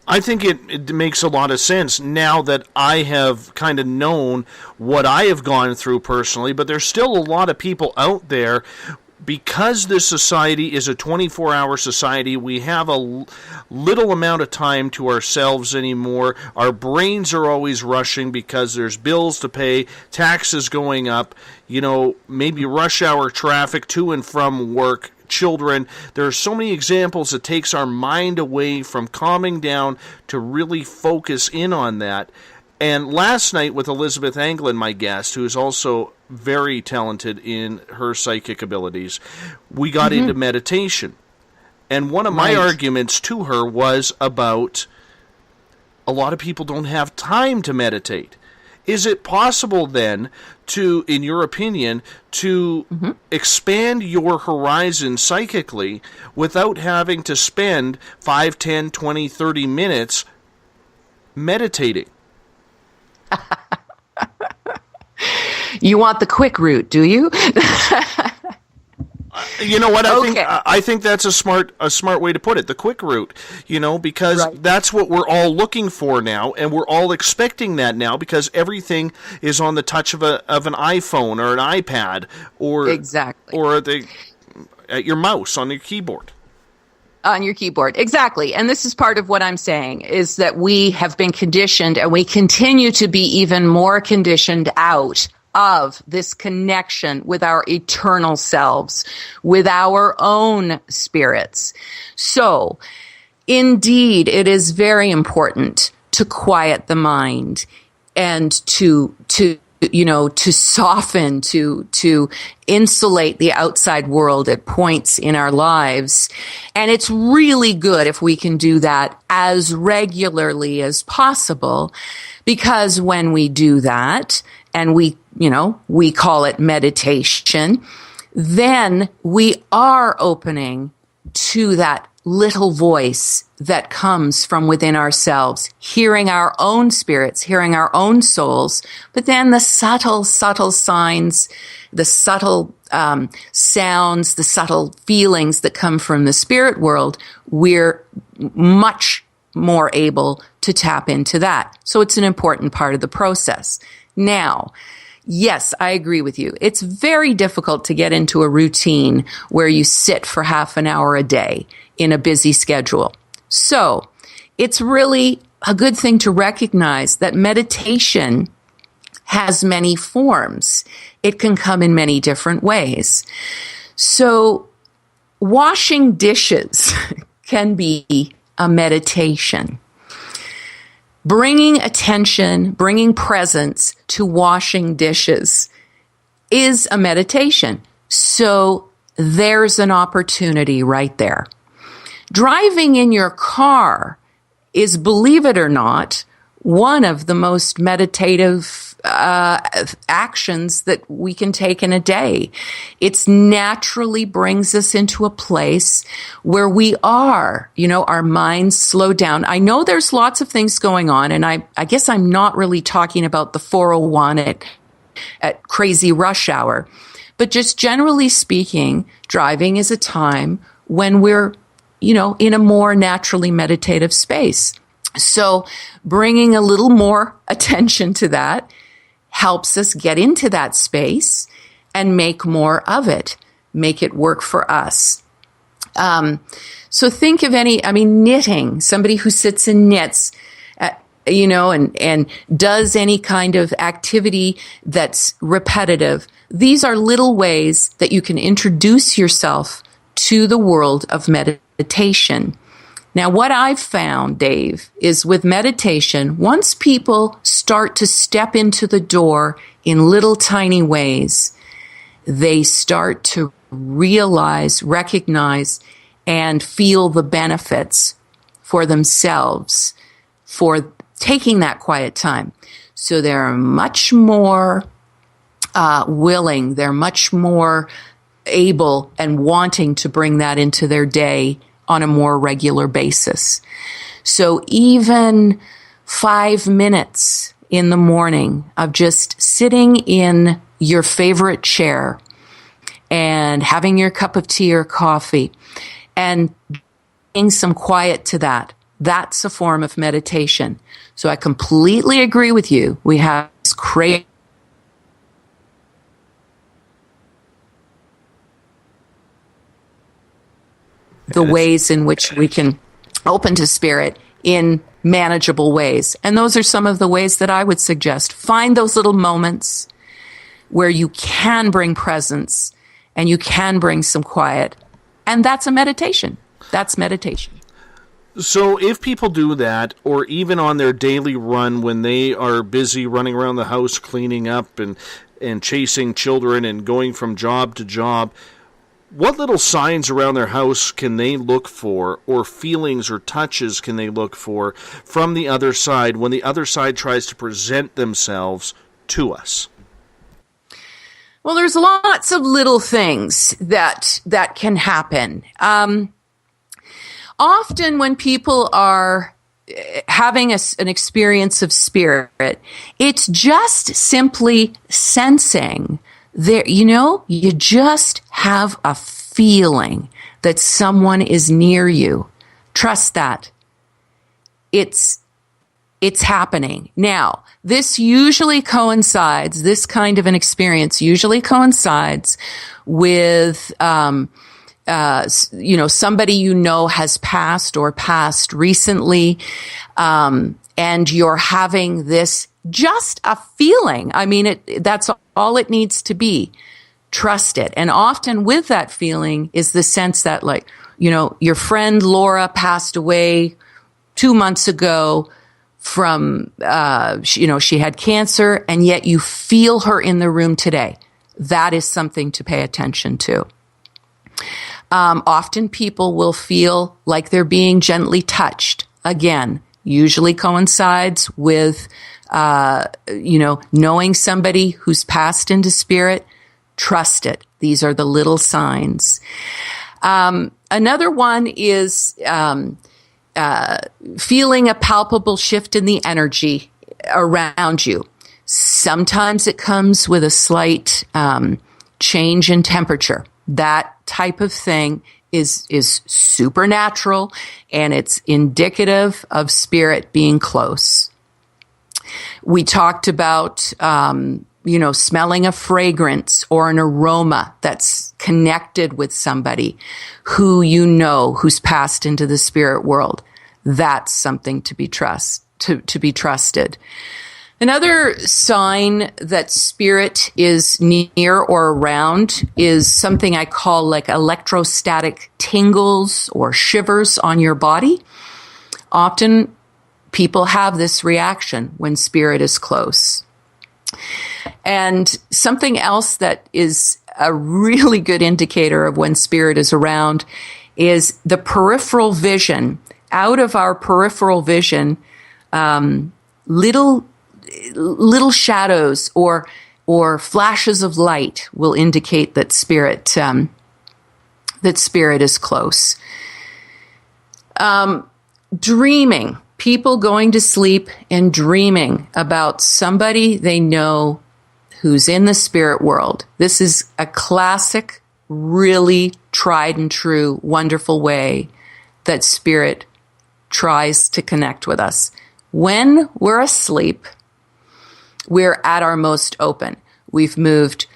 I think it makes a lot of sense now that I have kind of known what I have gone through personally, but there's still a lot of people out there. Because this society is a 24-hour society, we have a little amount of time to ourselves anymore. Our brains are always rushing because there's bills to pay, taxes going up, maybe rush hour traffic to and from work, children. There are so many examples that takes our mind away from calming down to really focus in on that. And last night with Elizabeth Anglin, my guest, who is also very talented in her psychic abilities, we got into meditation. And one of my arguments to her was about a lot of people don't have time to meditate. Is it possible then to, in your opinion, to expand your horizon psychically without having to spend 5, 10, 20, 30 minutes meditating? You want the quick route, do you? You know what? I think that's a smart way to put it. The quick route, because that's what we're all looking for now, and we're all expecting that now because everything is on the touch of an iPhone or an iPad or at your mouse on your keyboard. On your keyboard. Exactly. And this is part of what I'm saying, is that we have been conditioned, and we continue to be even more conditioned out of this connection with our eternal selves, with our own spirits. So, indeed, it is very important to quiet the mind and to soften, to insulate the outside world at points in our lives. And it's really good if we can do that as regularly as possible, because when we do that, and we call it meditation, then we are opening to that little voice that comes from within ourselves, hearing our own spirits, hearing our own souls, but then the subtle signs, the subtle sounds, the subtle feelings that come from the spirit world, we're much more able to tap into that. So it's an important part of the process. Now, yes, I agree with you. It's very difficult to get into a routine where you sit for half an hour a day in a busy schedule. So it's really a good thing to recognize that meditation has many forms. It can come in many different ways. So washing dishes can be a meditation. Bringing attention, bringing presence to washing dishes is a meditation. So there's an opportunity right there. Driving in your car is, believe it or not, one of the most meditative actions that we can take in a day. It naturally brings us into a place where we are, our minds slow down. I know there's lots of things going on, and I guess I'm not really talking about the 401 at crazy rush hour, but just generally speaking, driving is a time when we're, in a more naturally meditative space. So bringing a little more attention to that helps us get into that space and make more of it, make it work for us. So think of knitting, somebody who sits and knits, and does any kind of activity that's repetitive. These are little ways that you can introduce yourself to the world of meditation. Now, what I've found, Dave, is with meditation, once people start to step into the door in little tiny ways, they start to realize, recognize, and feel the benefits for themselves, for taking that quiet time. So they're much more willing, they're much more able and wanting to bring that into their day on a more regular basis. So even 5 minutes in the morning of just sitting in your favorite chair and having your cup of tea or coffee and bringing some quiet to that, that's a form of meditation. So I completely agree with you. We have this crazy ways in which we can open to spirit in manageable ways. And those are some of the ways that I would suggest. Find those little moments where you can bring presence and you can bring some quiet. And that's a meditation. That's meditation. So if people do that, or even on their daily run when they are busy running around the house cleaning up and chasing children and going from job to job, what little signs around their house can they look for, or feelings or touches can they look for from the other side when the other side tries to present themselves to us? Well, there's lots of little things that can happen. Often when people are having an experience of spirit, it's just simply sensing there, you just have a feeling that someone is near you. Trust that. It's happening. Now, this kind of an experience usually coincides with, somebody has passed or passed recently, and you're having this just a feeling. I mean, that's all it needs to be. Trust it. And often with that feeling is the sense that, your friend Laura passed away 2 months ago from, she had cancer, and yet you feel her in the room today. That is something to pay attention to. Often people will feel like they're being gently touched. Again, usually coincides with, knowing somebody who's passed into spirit. Trust it. These are the little signs. Another one is feeling a palpable shift in the energy around you. Sometimes it comes with a slight change in temperature. That type of thing is supernatural, and it's indicative of spirit being close. We talked about, smelling a fragrance or an aroma that's connected with somebody who who's passed into the spirit world. That's something to be trusted. Another sign that spirit is near or around is something I call like electrostatic tingles or shivers on your body. Often people have this reaction when spirit is close. And something else that is a really good indicator of when spirit is around is the peripheral vision. Out of our peripheral vision, little shadows or flashes of light will indicate that spirit is close. Dreaming. People going to sleep and dreaming about somebody they know who's in the spirit world. This is a classic, really tried and true, wonderful way that spirit tries to connect with us. When we're asleep, we're at our most open. We've moved,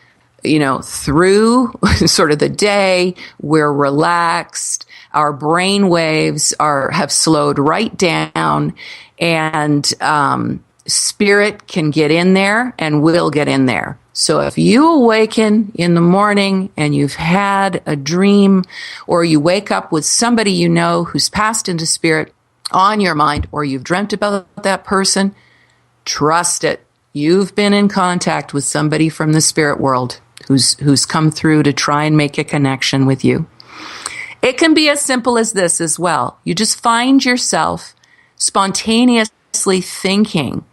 through sort of the day. We're relaxed. Our brain waves have slowed right down, and spirit can get in there and will get in there. So if you awaken in the morning and you've had a dream, or you wake up with somebody who's passed into spirit on your mind, or you've dreamt about that person, trust it. You've been in contact with somebody from the spirit world who's come through to try and make a connection with you. It can be as simple as this as well. You just find yourself spontaneously consciously thinking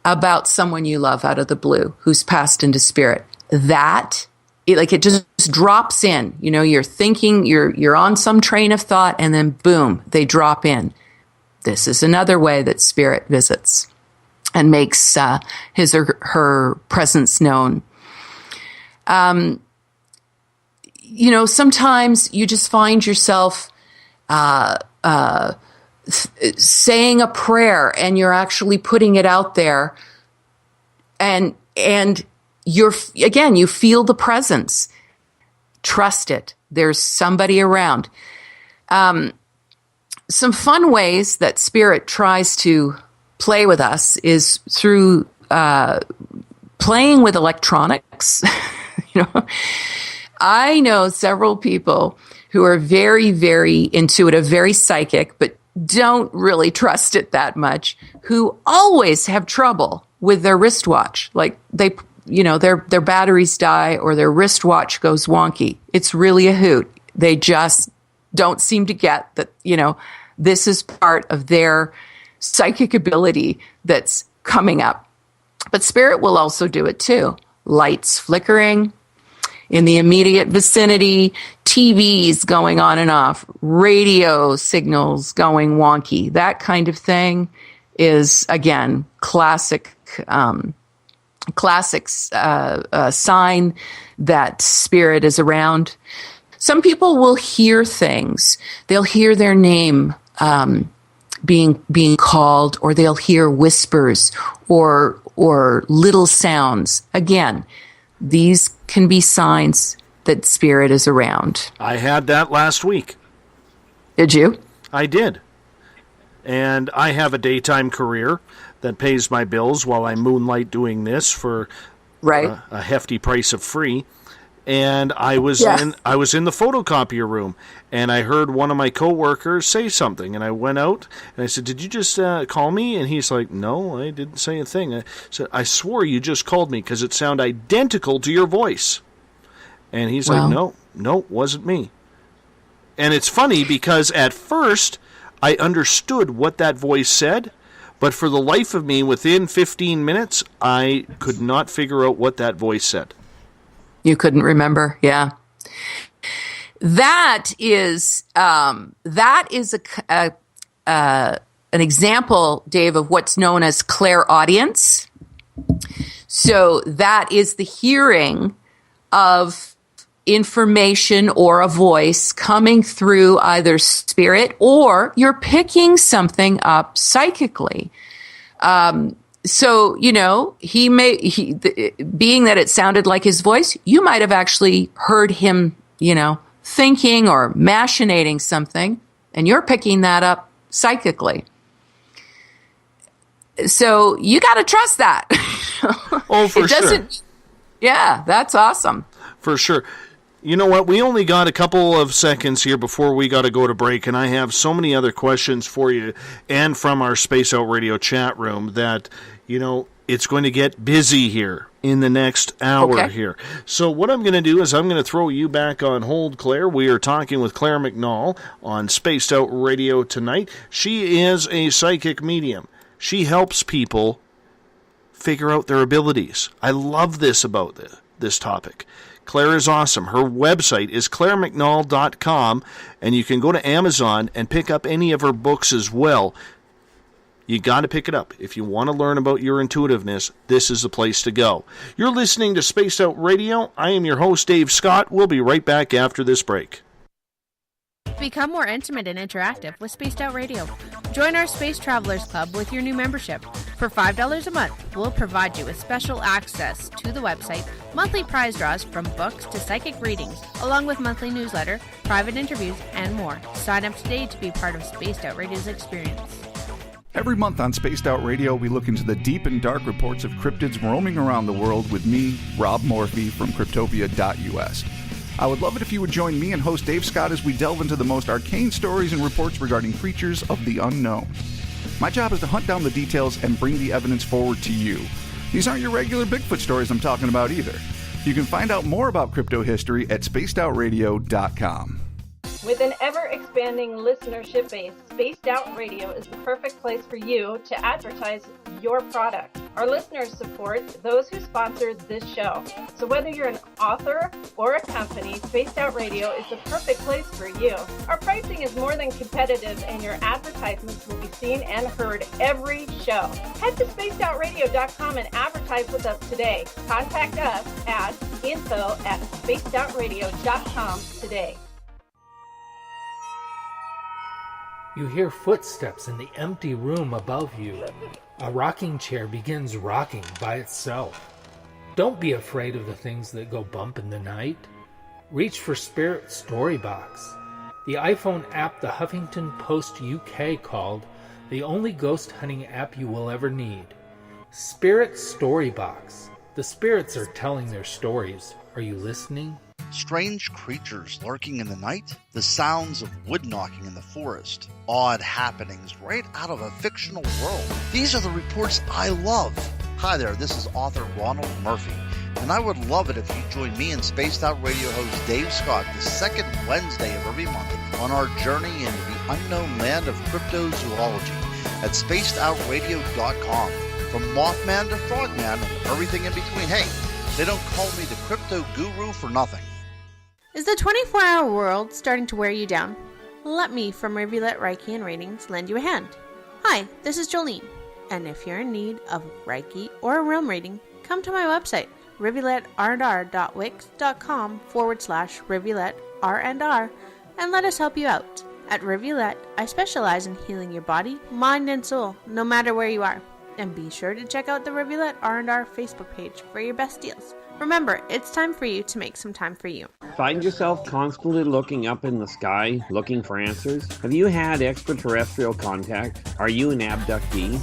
about someone you love out of the blue who's passed into spirit, it just drops in. You know, you're thinking, you're on some train of thought, and then boom, they drop in. This is another way that spirit visits and makes his or her presence known. You know, sometimes you just find yourself saying a prayer, and you're actually putting it out there, and you feel the presence. Trust it. There's somebody around. Some fun ways that spirit tries to play with us is through playing with electronics. You know, I know several people who are very, very intuitive, very psychic, but don't really trust it that much, who always have trouble with their wristwatch. Like their batteries die or their wristwatch goes wonky. It's really a hoot. They just don't seem to get that, you know, this is part of their psychic ability that's coming up. But spirit will also do it too. Lights flickering in the immediate vicinity, TVs going on and off, radio signals going wonky. That kind of thing is, again, classic sign that spirit is around. Some people will hear things. They'll hear their name being called, or they'll hear whispers or little sounds. Again, these can be signs that spirit is around. I had that last week. Did you? I did. And I have a daytime career that pays my bills while I moonlight doing this for a hefty price of free. And I was in the photocopier room, and I heard one of my coworkers say something, and I went out and I said, "Did you just call me?" And he's like, "No, I didn't say a thing." I said, "I swore you just called me because it sounded identical to your voice." And he's like, "No, wasn't me." And it's funny because at first I understood what that voice said, but for the life of me, within 15 minutes, I could not figure out what that voice said. You couldn't remember, yeah. That is an example, Dave, of what's known as clairaudience. So that is the hearing of information or a voice coming through either spirit, or you're picking something up psychically. So, you know, being that it sounded like his voice, you might have actually heard him, you know, thinking or machinating something, and you're picking that up psychically. So you got to trust that. Oh, for sure. Yeah, that's awesome. For sure. You know what? We only got a couple of seconds here before we got to go to break, and I have so many other questions for you and from our Space Out Radio chat room that, you know, it's going to get busy here in the next hour here. So what I'm going to do is I'm going to throw you back on hold, Claire. We are talking with Clare McNaul on Spaced Out Radio tonight. She is a psychic medium. She helps people figure out their abilities. I love this about this topic. Claire is awesome. Her website is ClareMcNaul.com, and you can go to Amazon and pick up any of her books as well. You got to pick it up. If you want to learn about your intuitiveness, this is the place to go. You're listening to Spaced Out Radio. I am your host, Dave Scott. We'll be right back after this break. Become more intimate and interactive with Spaced Out Radio. Join our Space Travelers Club with your new membership. For $5 a month, we'll provide you with special access to the website, monthly prize draws from books to psychic readings, along with monthly newsletter, private interviews, and more. Sign up today to be part of Spaced Out Radio's experience. Every month on Spaced Out Radio, we look into the deep and dark reports of cryptids roaming around the world with me, Rob Morphy, from Cryptopia.us. I would love it if you would join me and host Dave Scott as we delve into the most arcane stories and reports regarding creatures of the unknown. My job is to hunt down the details and bring the evidence forward to you. These aren't your regular Bigfoot stories I'm talking about either. You can find out more about crypto history at spacedoutradio.com. With an ever-expanding listenership base, Spaced Out Radio is the perfect place for you to advertise your product. Our listeners support those who sponsor this show. So whether you're an author or a company, Spaced Out Radio is the perfect place for you. Our pricing is more than competitive, and your advertisements will be seen and heard every show. Head to spacedoutradio.com and advertise with us today. Contact us at info@spacedoutradio.com today. You hear footsteps in the empty room above you. A rocking chair begins rocking by itself. Don't be afraid of the things that go bump in the night. Reach for Spirit Storybox, the iPhone app the Huffington Post UK called the only ghost hunting app you will ever need. Spirit Storybox. The spirits are telling their stories. Are you listening? Strange creatures lurking in the night, the sounds of wood knocking in the forest, odd happenings right out of a fictional world. These are the reports I love. Hi there, this is author Ronald Murphy, and I would love it if you join me and Spaced Out Radio host Dave Scott the second Wednesday of every month on our journey into the unknown land of cryptozoology at spacedoutradio.com. From Mothman to Frogman and everything in between. Hey, they don't call me the crypto guru for nothing. Is the 24-hour world starting to wear you down? Let me from Rivulet Reiki and Ratings lend you a hand. Hi, this is Jolene, and if you're in need of Reiki or a realm reading, come to my website, rivuletrr.wix.com/rivuletrr&r, and let us help you out. At Rivulet, I specialize in healing your body, mind, and soul, no matter where you are. And be sure to check out the Rivulet R&R Facebook page for your best deals. Remember, it's time for you to make some time for you. Find yourself constantly looking up in the sky, looking for answers? Have you had extraterrestrial contact? Are you an abductee?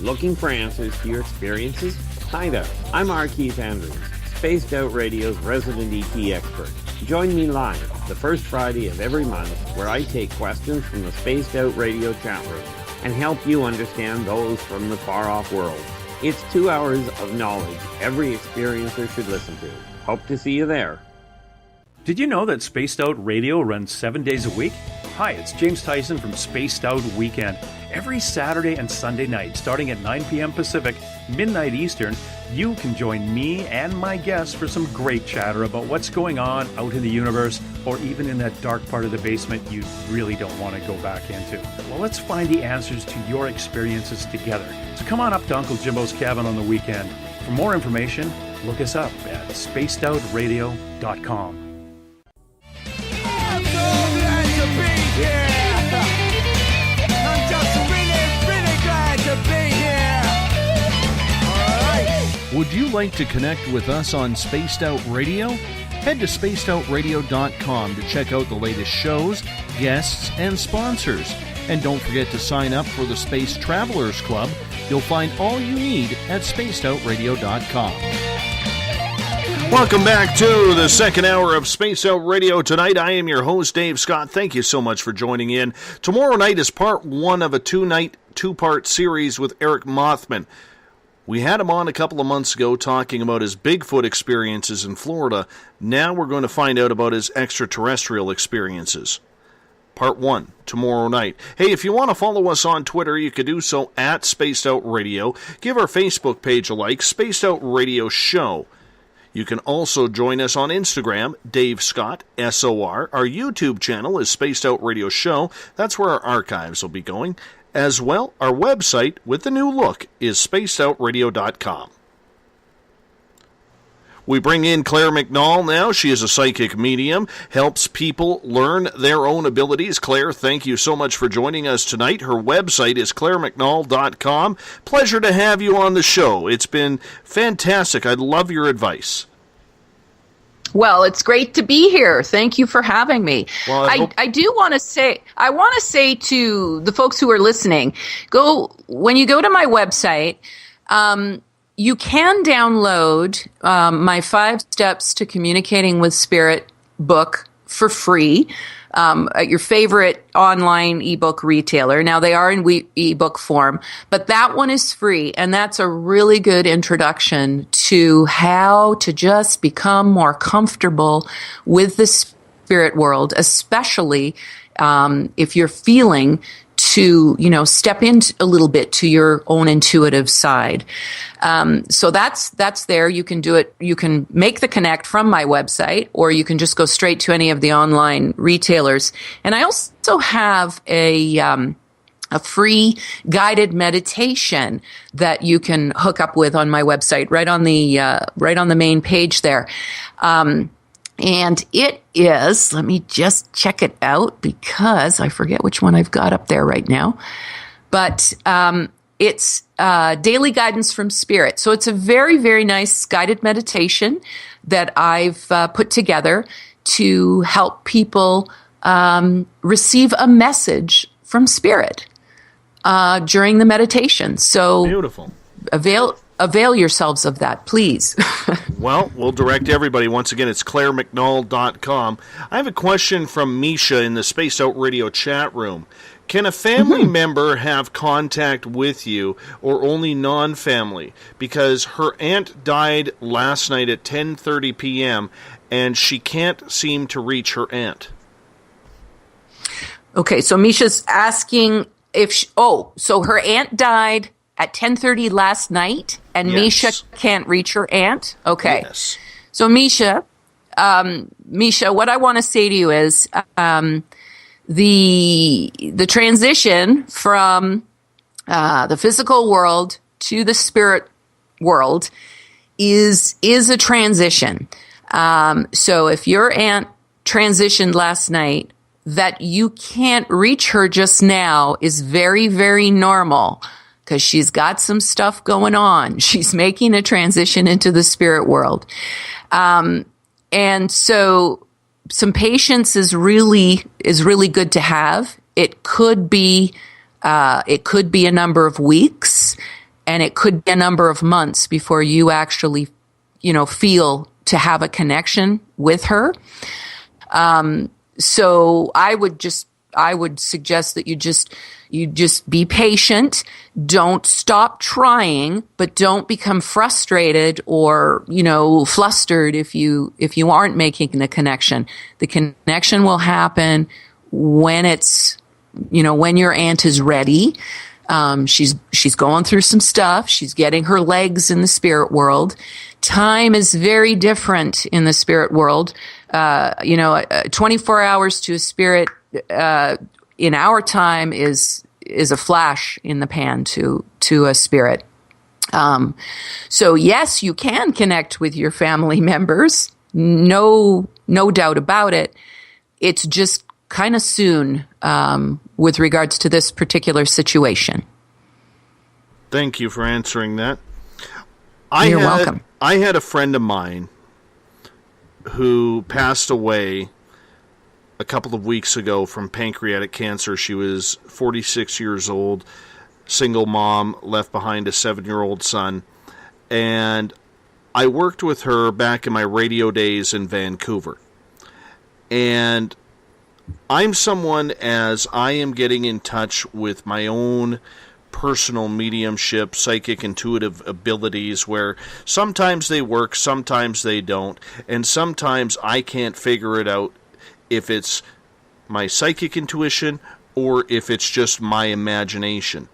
Looking for answers to your experiences? Hi there, I'm R. Keith Andrews, Spaced Out Radio's resident ET expert. Join me live the first Friday of every month where I take questions from the Spaced Out Radio chat room and help you understand those from the far-off world. It's 2 hours of knowledge every experiencer should listen to. Hope to see you there. Did you know that Spaced Out Radio runs 7 days a week? Hi, it's James Tyson from Spaced Out Weekend. Every Saturday and Sunday night, starting at 9 p.m. Pacific, midnight Eastern, you can join me and my guests for some great chatter about what's going on out in the universe, or even in that dark part of the basement you really don't want to go back into. Well, let's find the answers to your experiences together. So come on up to Uncle Jimbo's cabin on the weekend. For more information, look us up at spacedoutradio.com. Would you like to connect with us on Spaced Out Radio? Head to spacedoutradio.com to check out the latest shows, guests, and sponsors. And don't forget to sign up for the Space Travelers Club. You'll find all you need at spacedoutradio.com. Welcome back to the second hour of Space Out Radio tonight. I am your host, Dave Scott. Thank you so much for joining in. Tomorrow night is part one of a two-part series with Eric Mothman. We had him on a couple of months ago talking about his Bigfoot experiences in Florida. Now we're going to find out about his extraterrestrial experiences. Part 1, tomorrow night. Hey, if you want to follow us on Twitter, you could do so at Spaced Out Radio. Give our Facebook page a like, Spaced Out Radio Show. You can also join us on Instagram, Dave Scott, SOR. Our YouTube channel is Spaced Out Radio Show. That's where our archives will be going. As well, our website with the new look is spacedoutradio.com. We bring in Clare McNaul now. She is a psychic medium, helps people learn their own abilities. Clare, thank you so much for joining us tonight. Her website is claremcnaul.com. Pleasure to have you on the show. It's been fantastic. I love your advice. Well, it's great to be here. Thank you for having me. Well, I do want to say, to the folks who are listening, when you go to my website, you can download my 5 Steps to Communicating with Spirit book for free at your favorite online ebook retailer. Now, they are in ebook form, but that one is free, and that's a really good introduction to how to just become more comfortable with the spirit world, especially if you're feeling to, step in a little bit to your own intuitive side. So that's there. You can do it. You can make the connect from my website, or you can just go straight to any of the online retailers. And I also have a free guided meditation that you can hook up with on my website, right on the main page there. And it is, let me just check it out because I forget which one I've got up there right now. But it's Daily Guidance from Spirit. So it's a very, very nice guided meditation that I've put together to help people receive a message from Spirit during the meditation. So beautiful. Avail yourselves of that, please. Well, we'll direct everybody. Once again, it's ClareMcNaul.com. I have a question from Misha in the Spaced Out Radio chat room. Can a family member have contact with you, or only non-family? Because her aunt died last night at 10:30 p.m., and she can't seem to reach her aunt. Okay, so Misha's asking if so her aunt died at 10:30 last night, and Yes. Misha can't reach her aunt? Okay. Yes. So Misha, what I want to say to you is the transition from the physical world to the spirit world is a transition. So if your aunt transitioned last night, that you can't reach her just now is very, very normal, because she's got some stuff going on. She's making a transition into the spirit world. And so some patience is really good to have. It could be a number of weeks, and it could be a number of months before you actually, feel to have a connection with her. So I would suggest that you just be patient. Don't stop trying, but don't become frustrated or, flustered if you aren't making the connection. The connection will happen when when your aunt is ready. She's going through some stuff. She's getting her legs in the spirit world. Time is very different in the spirit world. 24 hours to a spirit, in our time is a flash in the pan to a spirit. So yes, you can connect with your family members. No doubt about it. It's just kind of soon, with regards to this particular situation. Thank you for answering that. You're welcome. I had a friend of mine who passed away a couple of weeks ago from pancreatic cancer. She was 46 years old, single mom, left behind a 7-year-old son. And I worked with her back in my radio days in Vancouver. And I'm someone, as I am getting in touch with my own personal mediumship, psychic, intuitive abilities, where sometimes they work, sometimes they don't, and sometimes I can't figure it out if it's my psychic intuition or if it's just my imagination.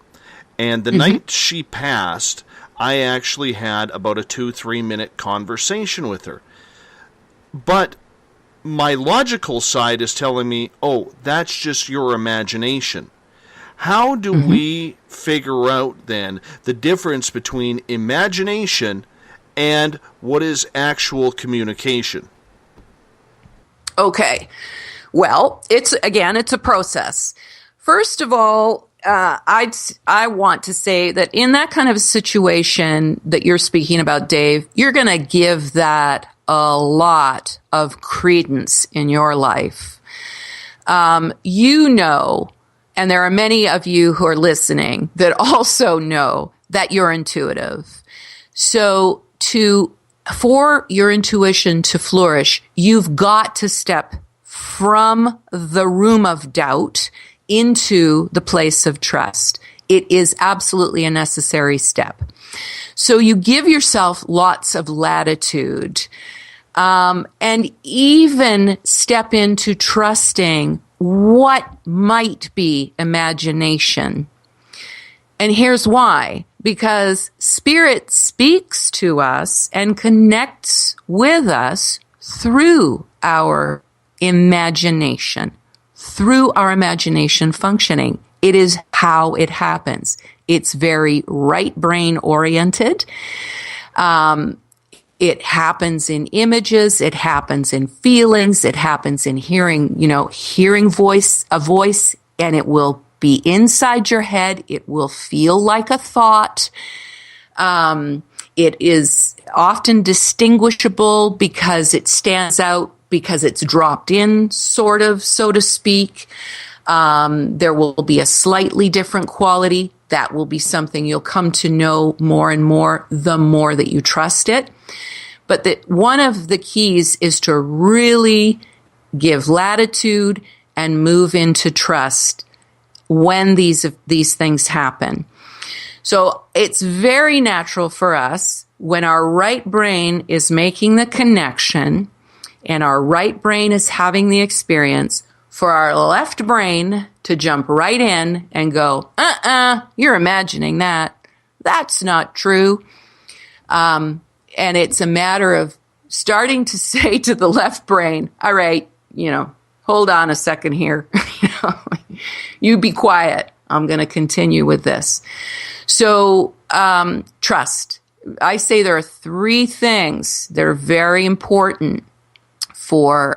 And the night she passed, I actually had about a 2-3 minute conversation with her. But my logical side is telling me, oh, that's just your imagination. How do we figure out, then, the difference between imagination and what is actual communication? Okay. Well, it's a process. First of all, I want to say that in that kind of situation that you're speaking about, Dave, you're going to give that a lot of credence in your life. And there are many of you who are listening that also know that you're intuitive. So for your intuition to flourish, you've got to step from the room of doubt into the place of trust. It is absolutely a necessary step. So you give yourself lots of latitude. and even step into trusting what might be imagination. And here's why. Because Spirit speaks to us and connects with us through our imagination, through our imagination functioning. It is how it happens. It's very right brain oriented. It happens in images. It happens in feelings. It happens in hearing, hearing a voice, and it will be inside your head. It will feel like a thought. It is often distinguishable because it stands out, because it's dropped in, sort of, so to speak. There will be a slightly different quality. That will be something you'll come to know more and more the more that you trust it. But one of the keys is to really give latitude and move into trust when these things happen. So it's very natural for us when our right brain is making the connection and our right brain is having the experience, for our left brain to jump right in and go, you're imagining that. That's not true. And it's a matter of starting to say to the left brain, all right, hold on a second here. You be quiet. I'm going to continue with this. So, trust. I say there are 3 things that are very important for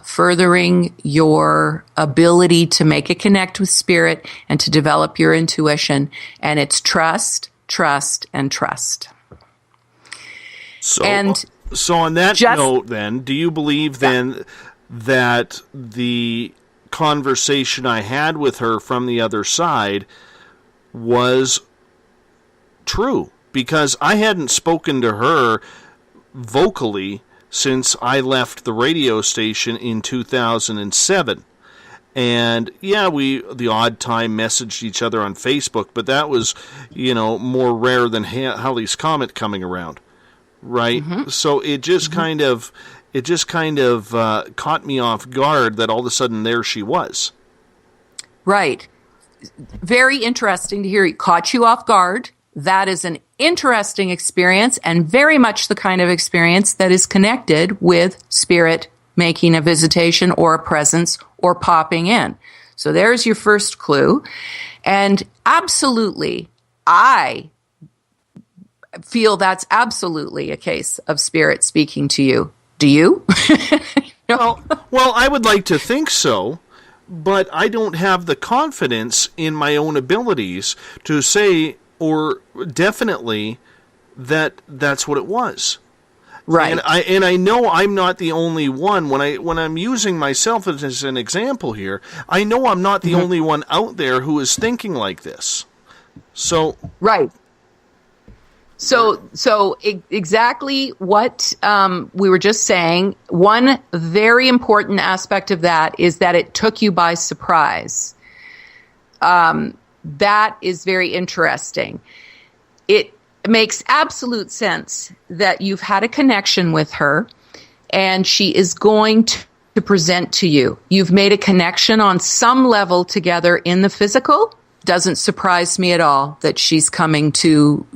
furthering your ability to make a connect with Spirit and to develop your intuition. And it's trust, trust, and trust. So on that note, then, do you believe then that the conversation I had with her from the other side was true? Because I hadn't spoken to her vocally since I left the radio station in 2007. And yeah, we the odd time messaged each other on Facebook, but that was, more rare than Halley's Comet coming around. Right? Mm-hmm. So it just kind of caught me off guard that all of a sudden there she was. Right. Very interesting to hear. It caught you off guard. That is an interesting experience and very much the kind of experience that is connected with Spirit making a visitation or a presence or popping in. So there's your first clue. And absolutely, I feel that's absolutely a case of Spirit speaking to you. Do you? Well, I would like to think so, but I don't have the confidence in my own abilities to say or definitely that that's what it was. Right. And I know I'm not the only one. When I'm using myself as an example here, I know I'm not the only one out there who is thinking like this. So right. So exactly what we were just saying. One very important aspect of that is that it took you by surprise. That is very interesting. It makes absolute sense that you've had a connection with her and she is going to present to you. You've made a connection on some level together in the physical. Doesn't surprise me at all that she's coming to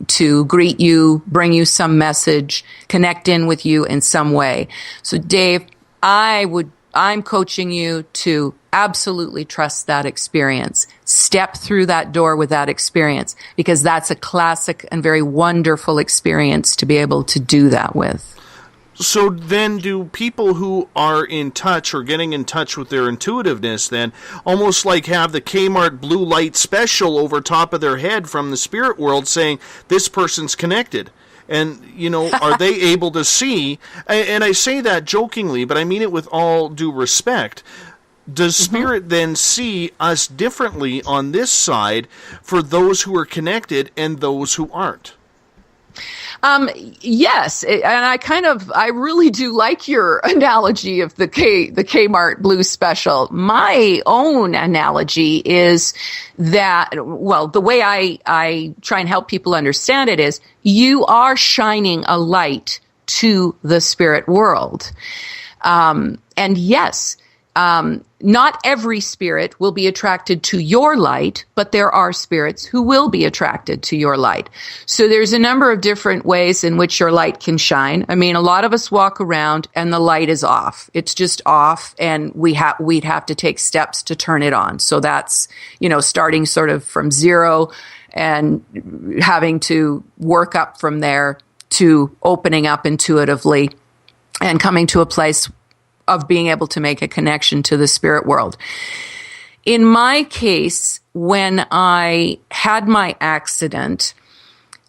greet you, bring you some message, connect in with you in some way. So Dave, I'm coaching you to absolutely trust that experience. Step through that door with that experience, because that's a classic and very wonderful experience to be able to do that with. So then do people who are in touch or getting in touch with their intuitiveness then almost like have the Kmart blue light special over top of their head from the spirit world saying this person's connected? And, are they able to see? And I say that jokingly, but I mean it with all due respect. Does Spirit then see us differently on this side for those who are connected and those who aren't? Yes, and I really do like your analogy of the Kmart Blue special. My own analogy is that, the way I try and help people understand it is you are shining a light to the spirit world. And yes, not every spirit will be attracted to your light, but there are spirits who will be attracted to your light. So there's a number of different ways in which your light can shine. I mean, a lot of us walk around and the light is off. It's just off, and we'd have to take steps to turn it on. So that's, starting sort of from zero and having to work up from there to opening up intuitively and coming to a place of being able to make a connection to the spirit world. In my case, when I had my accident,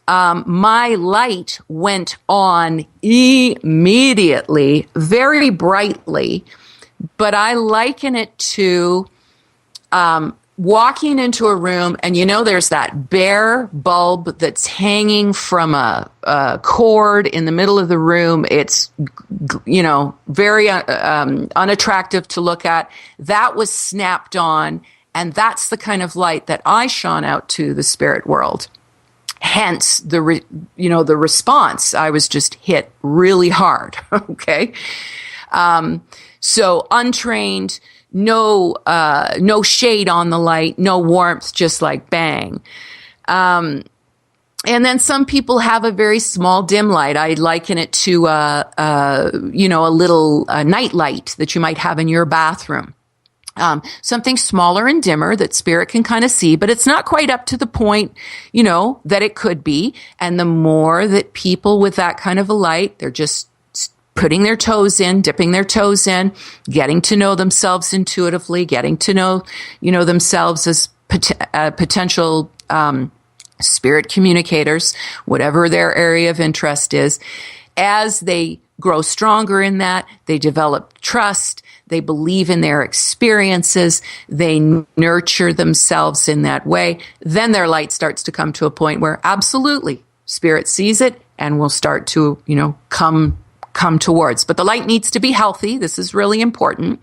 my light went on immediately, very brightly, but I liken it to walking into a room and there's that bare bulb that's hanging from a cord in the middle of the room. It's, very unattractive to look at. That was snapped on, and that's the kind of light that I shone out to the spirit world. Hence the response. I was just hit really hard. Okay. So untrained, no shade on the light, no warmth, just like bang. And then some people have a very small dim light. I liken it to a little night light that you might have in your bathroom. Something smaller and dimmer that spirit can kind of see, but it's not quite up to the point, that it could be. And the more that people with that kind of a light, they're just putting their toes in, dipping their toes in, getting to know themselves intuitively, getting to know, themselves as potential spirit communicators, whatever their area of interest is. As they grow stronger in that, they develop trust, they believe in their experiences, they nurture themselves in that way, then their light starts to come to a point where absolutely spirit sees it and will start to, come towards. But the light needs to be healthy. This is really important.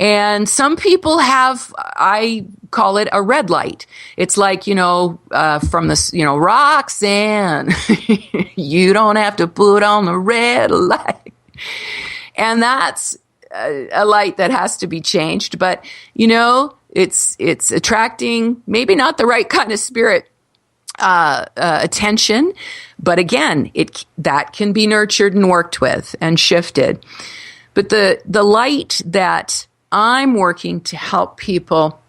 And some people have, I call it a red light. It's like, from this, Roxanne, you don't have to put on the red light. And that's a light that has to be changed. But, it's attracting maybe not the right kind of spirit attention, but again, that can be nurtured and worked with and shifted. But the light that I'm working to help people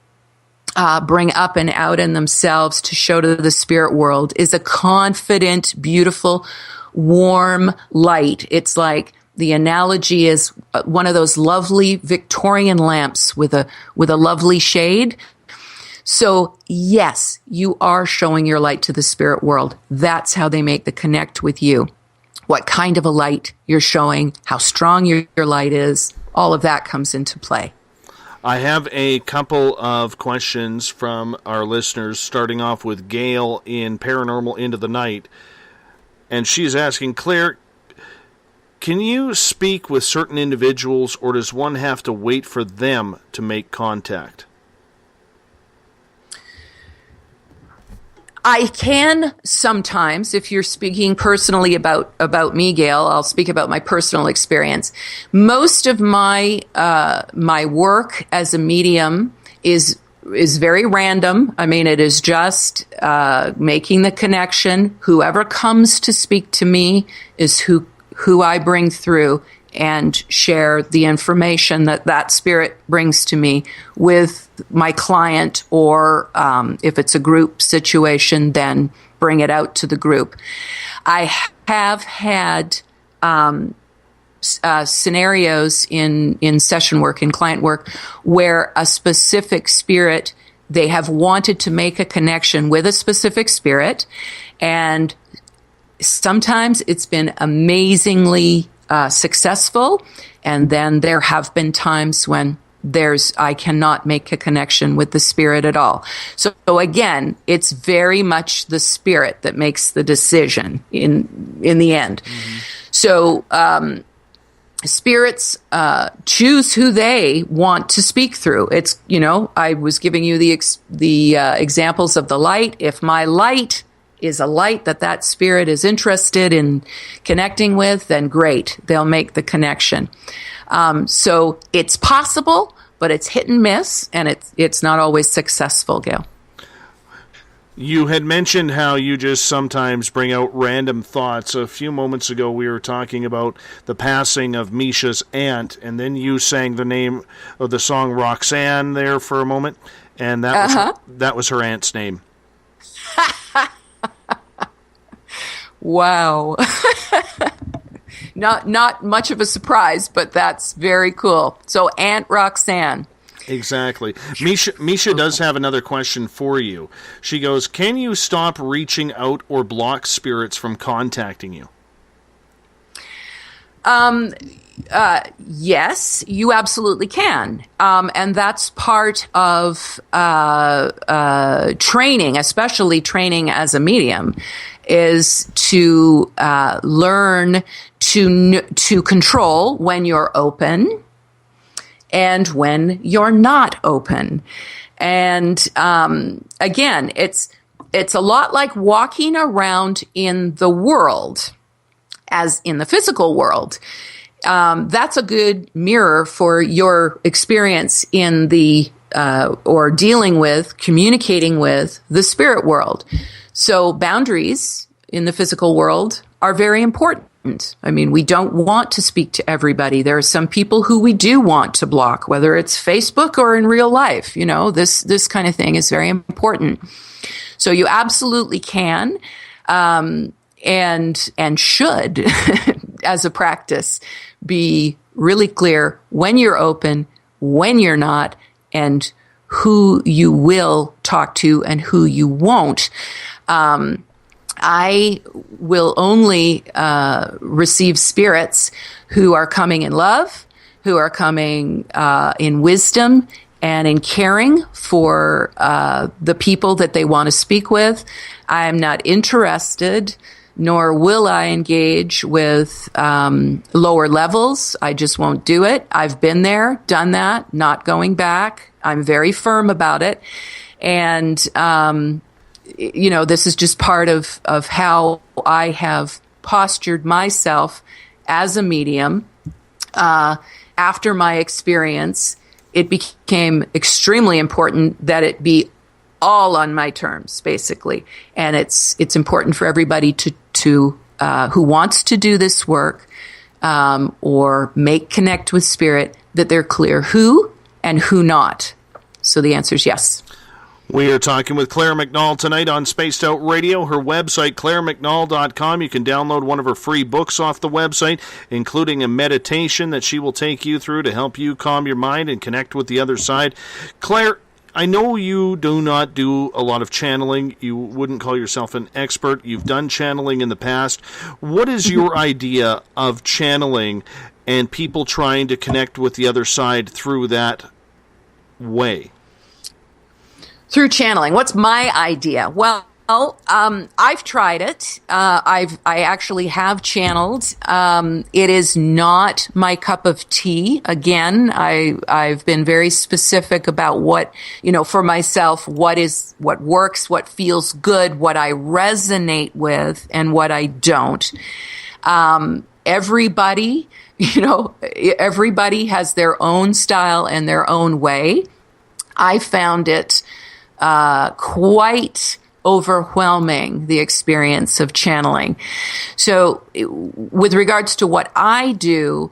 bring up and out in themselves to show to the spirit world is a confident, beautiful, warm light. It's like the analogy is one of those lovely Victorian lamps with a lovely shade. So yes, you are showing your light to the spirit world. That's how they make the connect with you. What kind of a light you're showing, how strong your light is, all of that comes into play. I have a couple of questions from our listeners, starting off with Gail in Paranormal Into the Night. And she's asking, Claire, can you speak with certain individuals, or does one have to wait for them to make contact? I can sometimes, if you're speaking personally about me, Gail, I'll speak about my personal experience. Most of my my work as a medium is very random. I mean, it is just making the connection. Whoever comes to speak to me is who I bring through and share the information that spirit brings to me with my client, or if it's a group situation, then bring it out to the group. I have had scenarios in session work, in client work, where a specific spirit, they have wanted to make a connection with a specific spirit, and sometimes it's been amazingly successful, and then there have been times when I cannot make a connection with the spirit at all. So again, it's very much the spirit that makes the decision in the end. Mm-hmm. So spirits choose who they want to speak through. It's, I was giving you the examples of the light. If my light is a light that spirit is interested in connecting with, then great, they'll make the connection. So it's possible, but it's hit and miss, and it's not always successful, Gail. You had mentioned how you just sometimes bring out random thoughts. A few moments ago, we were talking about the passing of Misha's aunt, and then you sang the name of the song Roxanne there for a moment, and that was her aunt's name. Wow. Not much of a surprise, but that's very cool. So Aunt Roxanne. Exactly. Misha does have another question for you. She goes, can you stop reaching out or block spirits from contacting you? Yes, you absolutely can. And that's part of training, especially training as a medium, is to learn to control when you're open and when you're not open. And again, it's a lot like walking around in the world, as in the physical world. That's a good mirror for your experience in the or dealing with, communicating with the spirit world. So boundaries in the physical world are very important. I mean, we don't want to speak to everybody. There are some people who we do want to block, whether it's Facebook or in real life. You know, this kind of thing is very important. So you absolutely can, and should, as a practice, be really clear when you're open, when you're not, and who you will talk to and who you won't. I will only receive spirits who are coming in love, who are coming in wisdom and in caring for the people that they want to speak with. I am not interested, nor will I engage with lower levels. I just won't do it. I've been there, done that, not going back. I'm very firm about it. And you know, this is just part of how I have postured myself as a medium. After my experience, it became extremely important that it be all on my terms, basically. And it's important for everybody to who wants to do this work or connect with spirit, that they're clear who and who not. So the answer is yes. We are talking with Clare McNaul tonight on Spaced Out Radio. Her website, ClareMcNaul.com. You can download one of her free books off the website, including a meditation that she will take you through to help you calm your mind and connect with the other side. Clare, I know you do not do a lot of channeling. You wouldn't call yourself an expert. You've done channeling in the past. What is your idea of channeling and people trying to connect with the other side through that way? Through channeling. What's my idea? Well, I've tried it. I actually have channeled. It is not my cup of tea. Again, I've been very specific about what, for myself, what works, what feels good, what I resonate with, and what I don't. Everybody has their own style and their own way. I found it quite overwhelming, the experience of channeling. So with regards to what I do,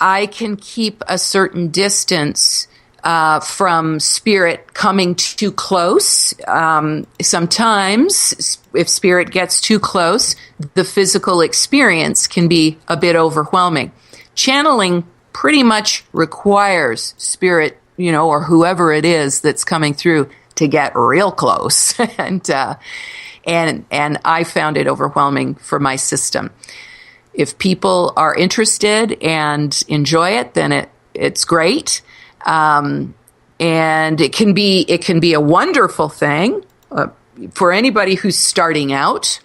I can keep a certain distance from spirit coming too close. Sometimes if spirit gets too close, the physical experience can be a bit overwhelming. Channeling pretty much requires spirit, or whoever it is that's coming through, to get real close. and I found it overwhelming for my system. If people are interested and enjoy it, then it's great. And it can be a wonderful thing for anybody who's starting out.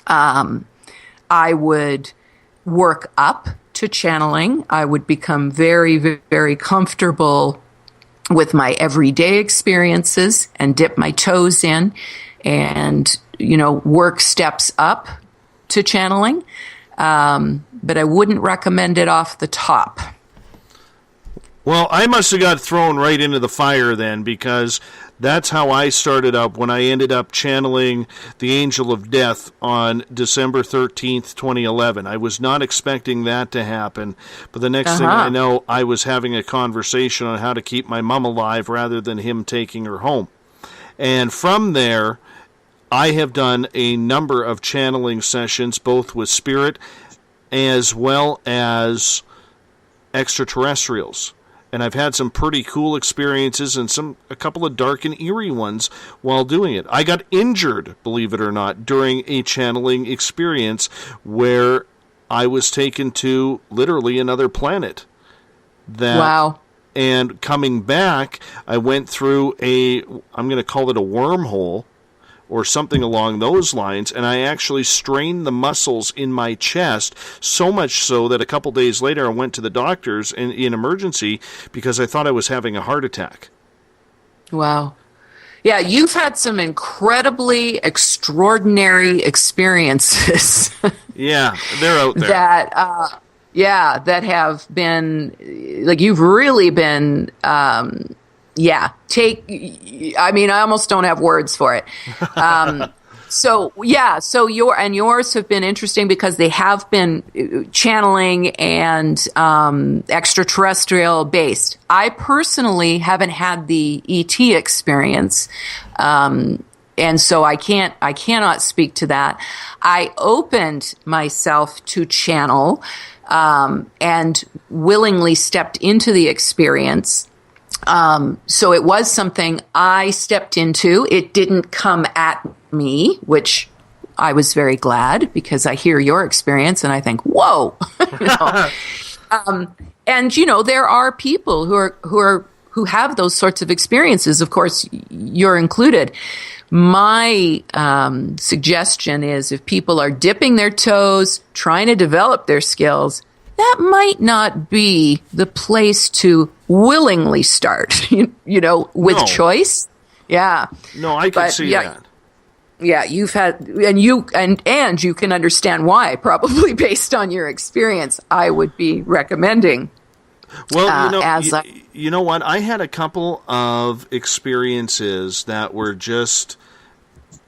I would work up to channeling. I would become very, very comfortable with my everyday experiences and dip my toes in and work steps up to channeling. But I wouldn't recommend it off the top. Well, I must have got thrown right into the fire then, because that's how I started up when I ended up channeling the Angel of Death on December 13th, 2011. I was not expecting that to happen, but the next thing I know, I was having a conversation on how to keep my mom alive rather than him taking her home. And from there, I have done a number of channeling sessions, both with spirit as well as extraterrestrials. And I've had some pretty cool experiences and a couple of dark and eerie ones while doing it. I got injured, believe it or not, during a channeling experience where I was taken to literally another planet. Wow. And coming back, I went through I'm going to call it a wormhole or something along those lines, and I actually strained the muscles in my chest, so much so that a couple days later I went to the doctors in emergency because I thought I was having a heart attack. Wow. Yeah, you've had some incredibly extraordinary experiences. Yeah, they're out there. That have been, like, you've really been... I almost don't have words for it. So yours have been interesting because they have been channeling and extraterrestrial based. I personally haven't had the ET experience. And so I cannot speak to that. I opened myself to channel, and willingly stepped into the experience. So it was something I stepped into. It didn't come at me, which I was very glad, because I hear your experience and I think, whoa, and there are people who have those sorts of experiences. Of course, you're included. My suggestion is, if people are dipping their toes, trying to develop their skills, that might not be the place to willingly start, with choice. Yeah. No, I can see that. Yeah, you've had, and you can understand why, probably based on your experience, I would be recommending. Well, you know what? I had a couple of experiences that were just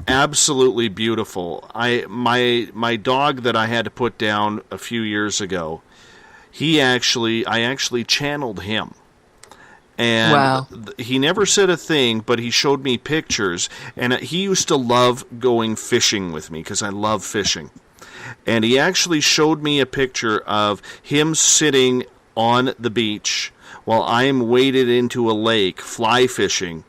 absolutely beautiful. My dog that I had to put down a few years ago, I actually channeled him. And he never said a thing, but he showed me pictures. And he used to love going fishing with me because I love fishing. And he actually showed me a picture of him sitting on the beach while I'm waded into a lake fly fishing.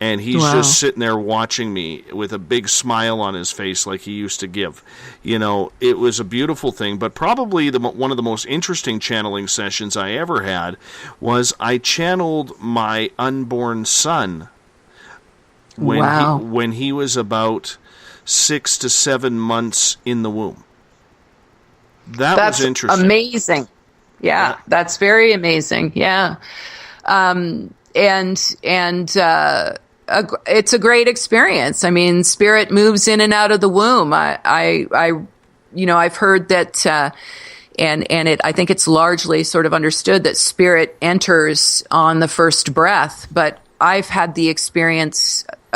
And he's just sitting there watching me with a big smile on his face like he used to give. It was a beautiful thing. But probably one of the most interesting channeling sessions I ever had was I channeled my unborn son when he was about 6 to 7 months in the womb. That's was interesting. Amazing. Yeah, that's very amazing. Yeah. It's a great experience. I mean, spirit moves in and out of the womb. I've heard that, I think it's largely sort of understood that spirit enters on the first breath. But I've had a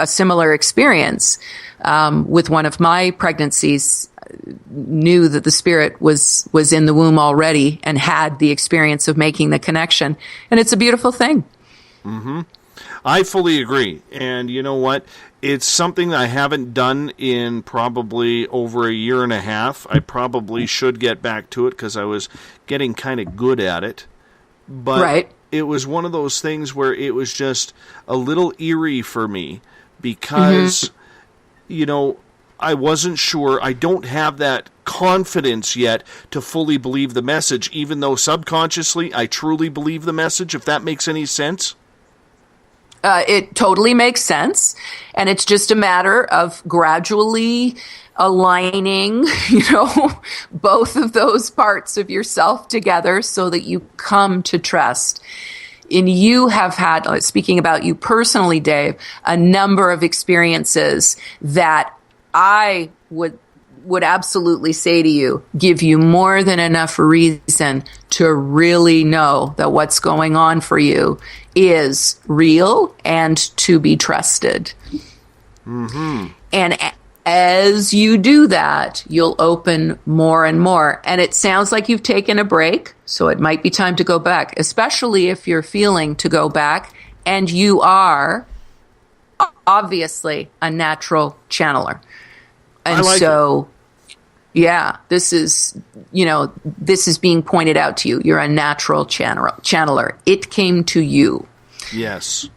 similar experience with one of my pregnancies. Knew that the spirit was in the womb already and had the experience of making the connection, and it's a beautiful thing. Mm-hmm. I fully agree. And you know what? It's something that I haven't done in probably over a year and a half. I probably should get back to it because I was getting kind of good at it. But it was one of those things where it was just a little eerie for me because, I wasn't sure. I don't have that confidence yet to fully believe the message, even though subconsciously I truly believe the message, if that makes any sense. It totally makes sense. And it's just a matter of gradually aligning, both of those parts of yourself together so that you come to trust. And you have had, speaking about you personally, Dave, a number of experiences that I would absolutely say to you, give you more than enough reason to really know that what's going on for you is real and to be trusted. Mm-hmm. And as you do that, you'll open more and more. And it sounds like you've taken a break, so it might be time to go back, especially if you're feeling to go back and you are obviously a natural channeler. And so, yeah, this is being pointed out to you. You're a natural channeler. It came to you. Yes.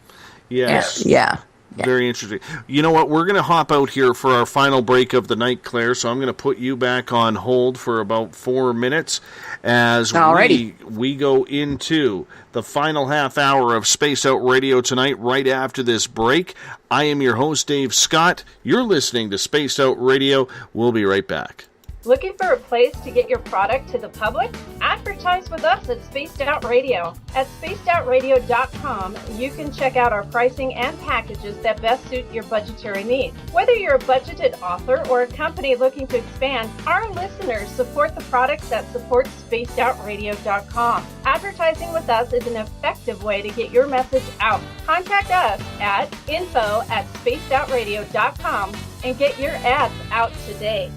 Yeah. Very interesting. You know what? We're going to hop out here for our final break of the night, Claire. So I'm going to put you back on hold for about 4 minutes as we go into the final half hour of Spaced Out Radio tonight, right after this break. I am your host, Dave Scott. You're listening to Spaced Out Radio. We'll be right back. Looking for a place to get your product to the public? Advertise with us at Spaced Out Radio. At spacedoutradio.com, you can check out our pricing and packages that best suit your budgetary needs. Whether you're a budgeted author or a company looking to expand, our listeners support the products that support spacedoutradio.com. Advertising with us is an effective way to get your message out. Contact us at info@spacedoutradio.com and get your ads out today.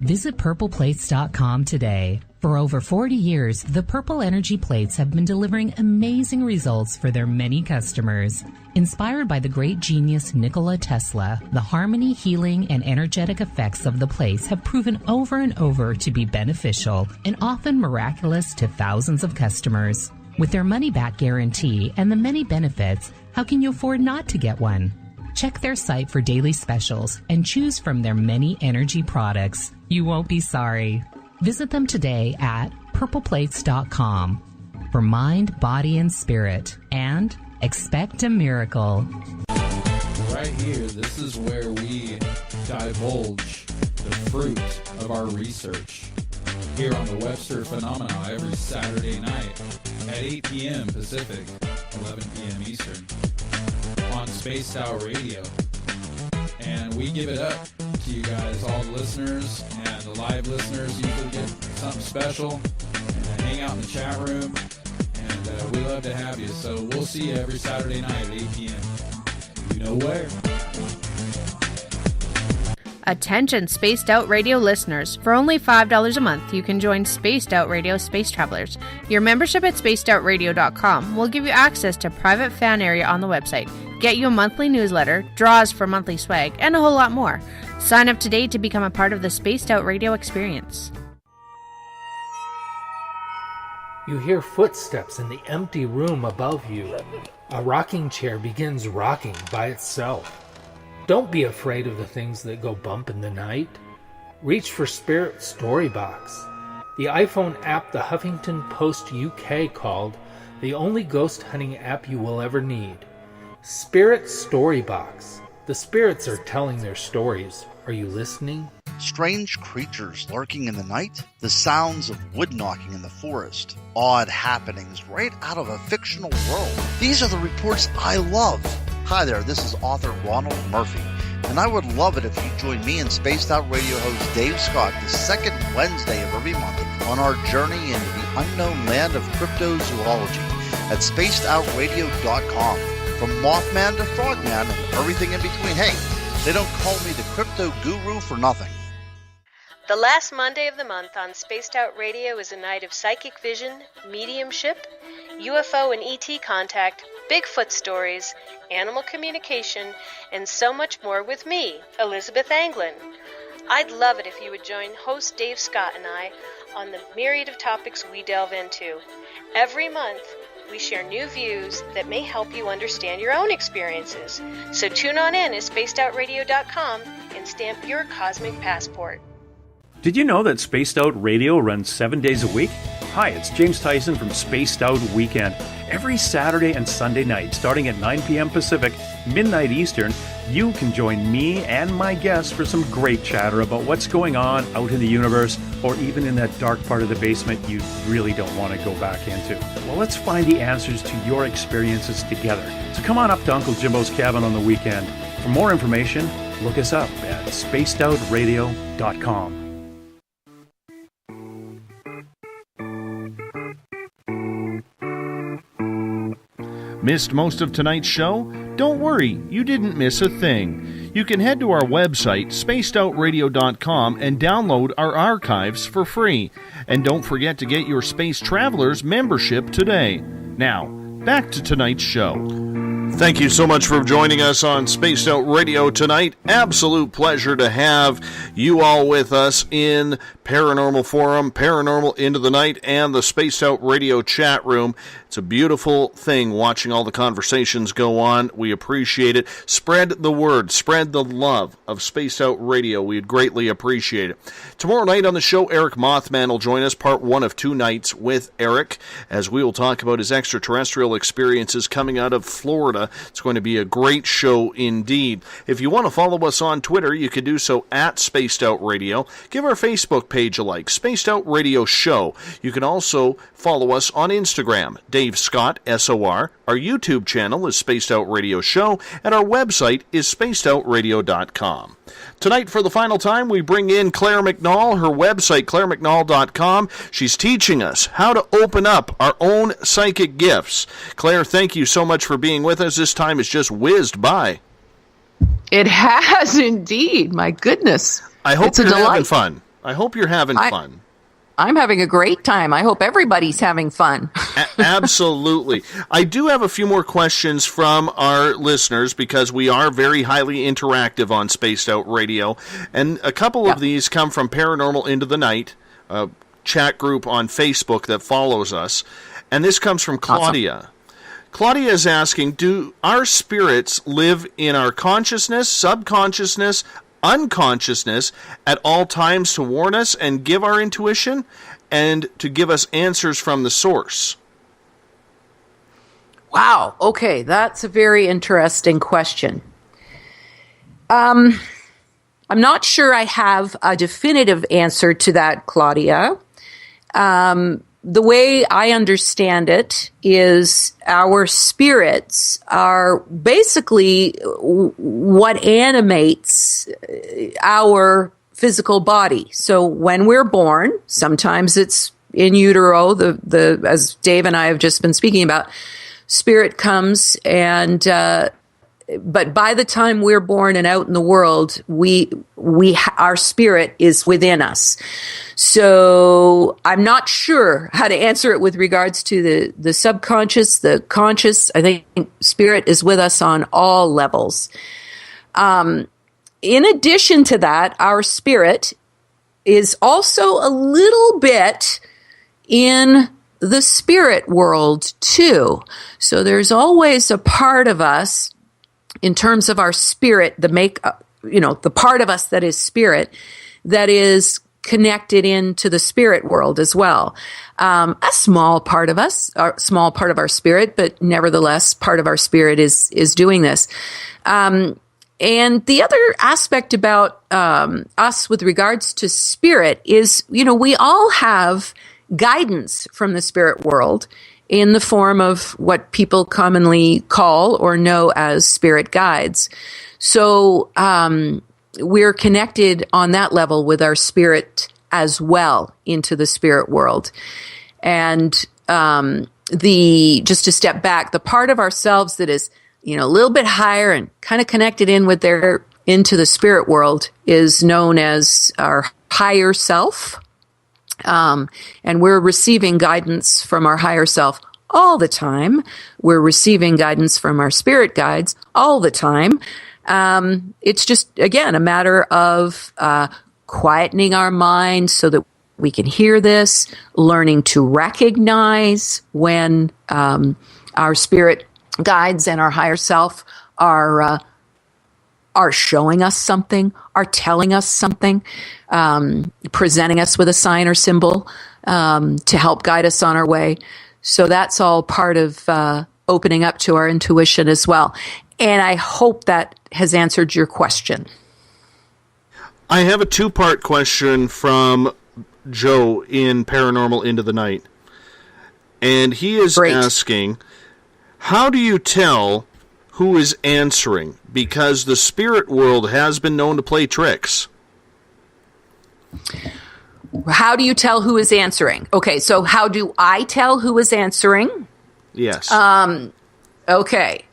Visit purpleplates.com today. For over 40 years, the Purple Energy Plates have been delivering amazing results for their many customers. Inspired by the great genius Nikola Tesla, the harmony, healing, and energetic effects of the plates have proven over and over to be beneficial and often miraculous to thousands of customers. With their money-back guarantee and the many benefits, how can you afford not to get one? Check their site for daily specials and choose from their many energy products. You won't be sorry. Visit them today at purpleplates.com for mind, body, and spirit. And expect a miracle. Right here, this is where we divulge the fruit of our research. Here on the Webster Phenomena every Saturday night at 8 p.m. Pacific, 11 p.m. Eastern. On Spaced Out Radio. And we give it up to you guys, all the listeners, and the live listeners usually get something special and hang out in the chat room, and we love to have you. So we'll see you every Saturday night at 8 p.m. You know where. Attention Spaced Out Radio listeners. For only $5 a month, you can join Spaced Out Radio Space Travelers. Your membership at spacedoutradio.com will give you access to private fan area on the website, get you a monthly newsletter, draws for monthly swag, and a whole lot more. Sign up today to become a part of the Spaced Out Radio experience. You hear footsteps in the empty room above you. A rocking chair begins rocking by itself. Don't be afraid of the things that go bump in the night. Reach for Spirit Storybox, the iPhone app the Huffington Post UK called the only ghost hunting app you will ever need. Spirit Storybox. The spirits are telling their stories. Are you listening? Strange creatures lurking in the night, the sounds of wood knocking in the forest, odd happenings right out of a fictional world. These are the reports I love. Hi there, this is author Ronald Murphy, and I would love it if you join me and Spaced Out Radio host Dave Scott the second Wednesday of every month on our journey into the unknown land of cryptozoology at spacedoutradio.com. From Mothman to Frogman and everything in between. Hey, they don't call me the crypto guru for nothing. The last Monday of the month on Spaced Out Radio is a night of psychic vision, mediumship, UFO and ET contact, Bigfoot stories, animal communication, and so much more with me, Elizabeth Anglin. I'd love it if you would join host Dave Scott and I on the myriad of topics we delve into. Every month, we share new views that may help you understand your own experiences. So tune on in at spacedoutradio.com and stamp your cosmic passport. Did you know that Spaced Out Radio runs 7 days a week? Hi, it's James Tyson from Spaced Out Weekend. Every Saturday and Sunday night, starting at 9 p.m. Pacific, midnight Eastern, you can join me and my guests for some great chatter about what's going on out in the universe, or even in that dark part of the basement you really don't want to go back into. Well, let's find the answers to your experiences together. So come on up to Uncle Jimbo's cabin on the weekend. For more information, look us up at spacedoutradio.com. Missed most of tonight's show? Don't worry, you didn't miss a thing. You can head to our website, spacedoutradio.com, and download our archives for free. And don't forget to get your Space Travelers membership today. Now, back to tonight's show. Thank you so much for joining us on Spaced Out Radio tonight. Absolute pleasure to have you all with us in Paranormal Forum, Paranormal Into the Night, and the Spaced Out Radio chat room. It's a beautiful thing watching all the conversations go on. We appreciate it. Spread the word, spread the love of Spaced Out Radio. We'd greatly appreciate it. Tomorrow night on the show, Eric Mothman will join us, part 1 of 2 nights with Eric, as we will talk about his extraterrestrial experiences coming out of Florida. It's going to be a great show indeed. If you want to follow us on Twitter, you can do so at Spaced Out Radio. Give our Facebook page a like, Spaced Out Radio Show. You can also follow us on Instagram, Dave Scott, SOR. Our YouTube channel is Spaced Out Radio Show, and our website is spacedoutradio.com. Tonight, for the final time, we bring in Clare McNaul, her website, claremcnaul.com. She's teaching us how to open up our own psychic gifts. Clare, thank you so much for being with us. This time has just whizzed by. It has indeed. My goodness. I hope you're having fun. I hope you're having fun. I'm having a great time. I hope everybody's having fun. Absolutely. I do have a few more questions from our listeners because we are very highly interactive on Spaced Out Radio. And a couple of these come from Paranormal Into the Night, a chat group on Facebook that follows us. And this comes from Claudia. Awesome. Claudia is asking, do our spirits live in our consciousness, subconsciousness, unconsciousness at all times to warn us and give our intuition and to give us answers from the source? Wow. Okay, that's a very interesting question. I'm not sure I have a definitive answer to that, Claudia. The way I understand it is our spirits are basically what animates our physical body. So when we're born, sometimes it's in utero, the as Dave and I have just been speaking about, spirit comes and but by the time we're born and out in the world, our spirit is within us. So I'm not sure how to answer it with regards to the subconscious, the conscious. I think spirit is with us on all levels. In addition to that, our spirit is also a little bit in the spirit world too. So there's always a part of us, in terms of our spirit, the part of us that is spirit, that is connected into the spirit world as well. A small part of us, a small part of our spirit, but nevertheless, part of our spirit is doing this. And the other aspect about us with regards to spirit is, we all have guidance from the spirit world in the form of what people commonly call or know as spirit guides. So we're connected on that level with our spirit as well into the spirit world. And just to step back, the part of ourselves that is, a little bit higher and kind of connected into the spirit world is known as our higher self. And we're receiving guidance from our higher self all the time. We're receiving guidance from our spirit guides all the time. It's just, again, a matter of quietening our mind so that we can hear this, learning to recognize when our spirit guides and our higher self are showing us something, are telling us something, presenting us with a sign or symbol. to help guide us on our way. So that's all part of opening up to our intuition as well. And I hope that has answered your question. I have a two-part question from Joe in Paranormal Into the Night. And he is asking, how do you tell who is answering? Because the spirit world has been known to play tricks. How do you tell who is answering? Okay, so how do I tell who is answering? Yes. Okay.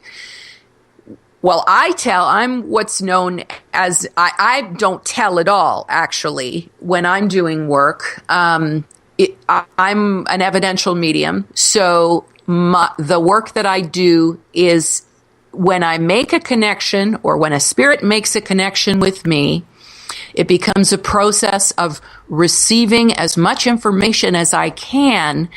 Well, I'm what's known as, I don't tell at all, actually, when I'm doing work. I'm an evidential medium, so the work that I do is when I make a connection or when a spirit makes a connection with me, it becomes a process of receiving as much information as I can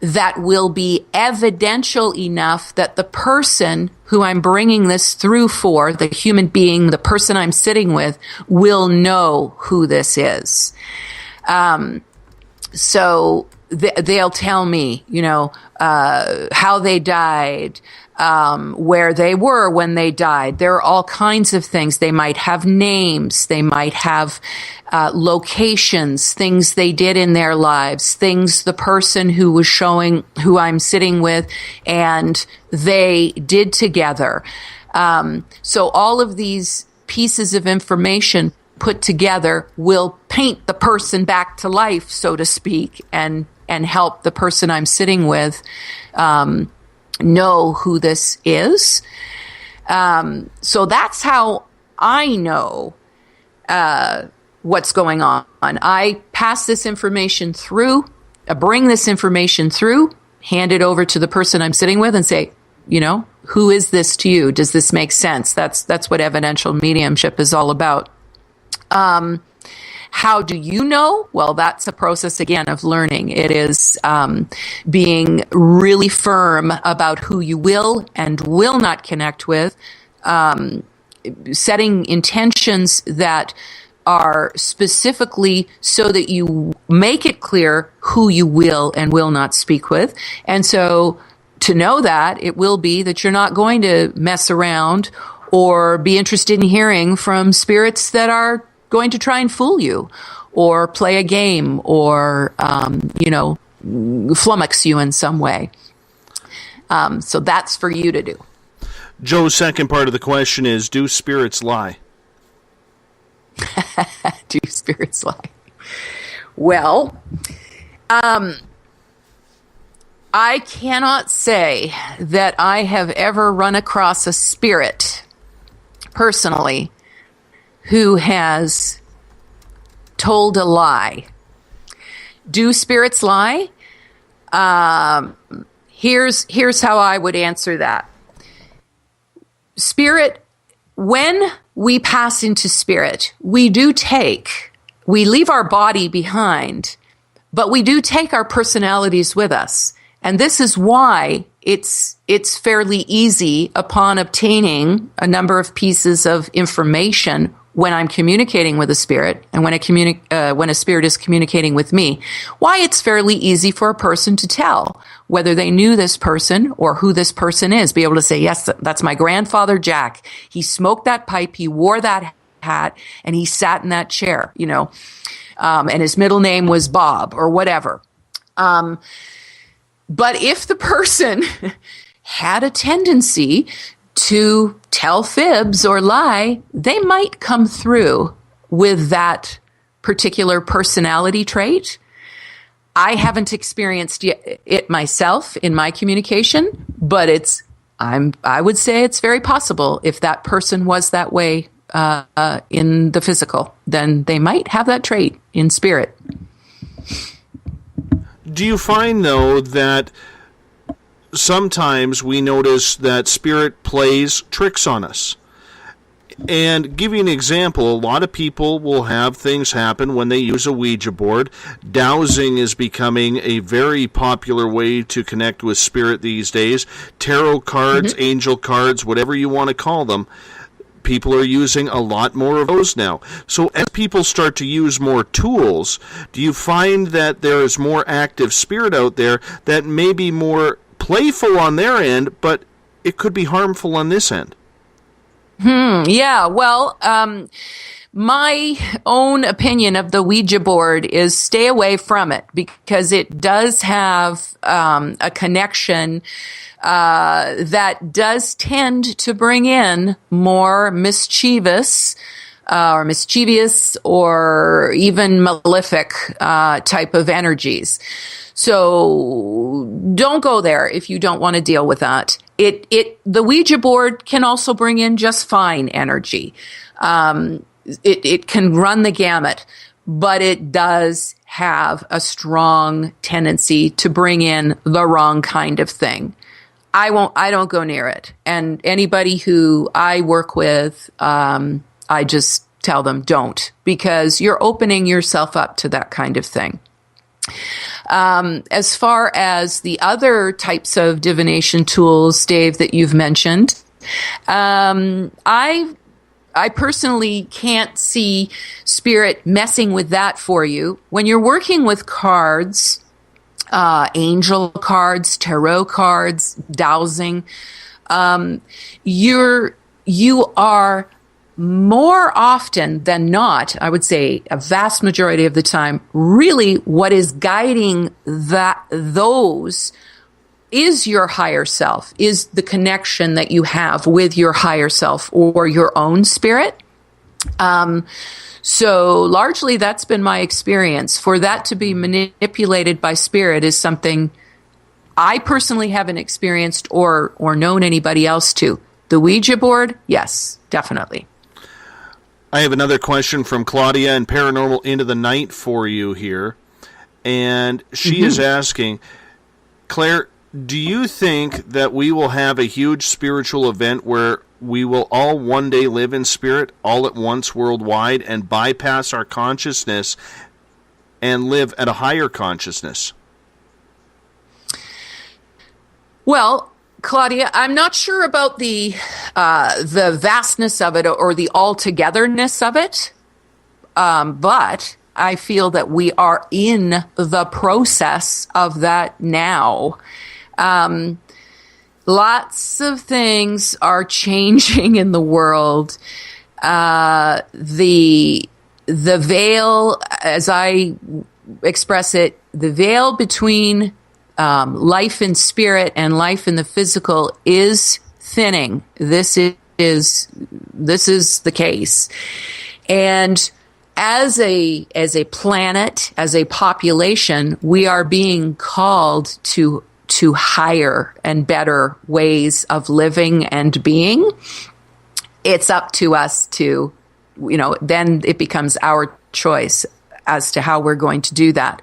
that will be evidential enough that the person who I'm bringing this through for, the human being, the person I'm sitting with, will know who this is. So they'll tell me, how they died, where they were when they died. There are all kinds of things. They might have names. They might have locations, things they did in their lives, things the person who was showing, who I'm sitting with, and they did together. So all of these pieces of information put together will paint the person back to life, so to speak, and help the person I'm sitting with know who this is. So that's how I know what's going on. I pass this information through, bring this information through, hand it over to the person I'm sitting with and say, who is this to you? Does this make sense? That's what evidential mediumship is all about. How do you know? Well, that's a process, again, of learning. It is being really firm about who you will and will not connect with, setting intentions that are specifically so that you make it clear who you will and will not speak with. And so to know that, it will be that you're not going to mess around or be interested in hearing from spirits that are going to try and fool you or play a game or, flummox you in some way. So that's for you to do. Joe's second part of the question is, do spirits lie? Do spirits lie? Well, I cannot say that I have ever run across a spirit personally who has told a lie. Do spirits lie? Here's how I would answer that. Spirit, when we pass into spirit, we leave our body behind, but we do take our personalities with us. And this is why it's fairly easy upon obtaining a number of pieces of information when I'm communicating with a spirit and when a spirit is communicating with me, why it's fairly easy for a person to tell whether they knew this person or who this person is. Be able to say, yes, that's my grandfather, Jack. He smoked that pipe, he wore that hat, and he sat in that chair, and his middle name was Bob or whatever. But if the person had a tendency to tell fibs or lie, they might come through with that particular personality trait. I haven't experienced it myself in my communication, but I would say it's very possible if that person was that way in the physical, then they might have that trait in spirit. Do you find, though, that sometimes we notice that spirit plays tricks on us? And give you an example, a lot of people will have things happen when they use a Ouija board. Dowsing is becoming a very popular way to connect with spirit these days. Tarot cards, angel cards, whatever you want to call them. people are using a lot more of those now. So as people start to use more tools, do you find that there is more active spirit out there that may be more playful on their end, but it could be harmful on this end? Yeah, well, my own opinion of the Ouija board is stay away from it, because it does have a connection that does tend to bring in more mischievous or even malefic type of energies. So don't go there if you don't want to deal with that. The Ouija board can also bring in just fine energy. It can run the gamut, but it does have a strong tendency to bring in the wrong kind of thing. I don't go near it. And anybody who I work with, I just tell them don't, because you're opening yourself up to that kind of thing. As far as the other types of divination tools, Dave, that you've mentioned, I personally can't see spirit messing with that for you. When you're working with cards, angel cards, tarot cards, dowsing, you are more often than not, I would say a vast majority of the time, really what is guiding those is your higher self, is the connection that you have with your higher self or your own spirit. So largely that's been my experience. For that to be manipulated by spirit is something I personally haven't experienced or known anybody else to. The Ouija board, yes, definitely. I have another question from Claudia and Paranormal Into the Night for you here. And she is asking, Claire, do you think that we will have a huge spiritual event where we will all one day live in spirit all at once worldwide and bypass our consciousness and live at a higher consciousness? Well, Claudia, I'm not sure about the vastness of it or the altogether-ness of it, but I feel that we are in the process of that now. Lots of things are changing in the world. The veil, as I express it, the veil between life in spirit and life in the physical is thinning. This is the case. And as a planet, as a population, we are being called to higher and better ways of living and being. It's up to us to, then it becomes our choice as to how we're going to do that.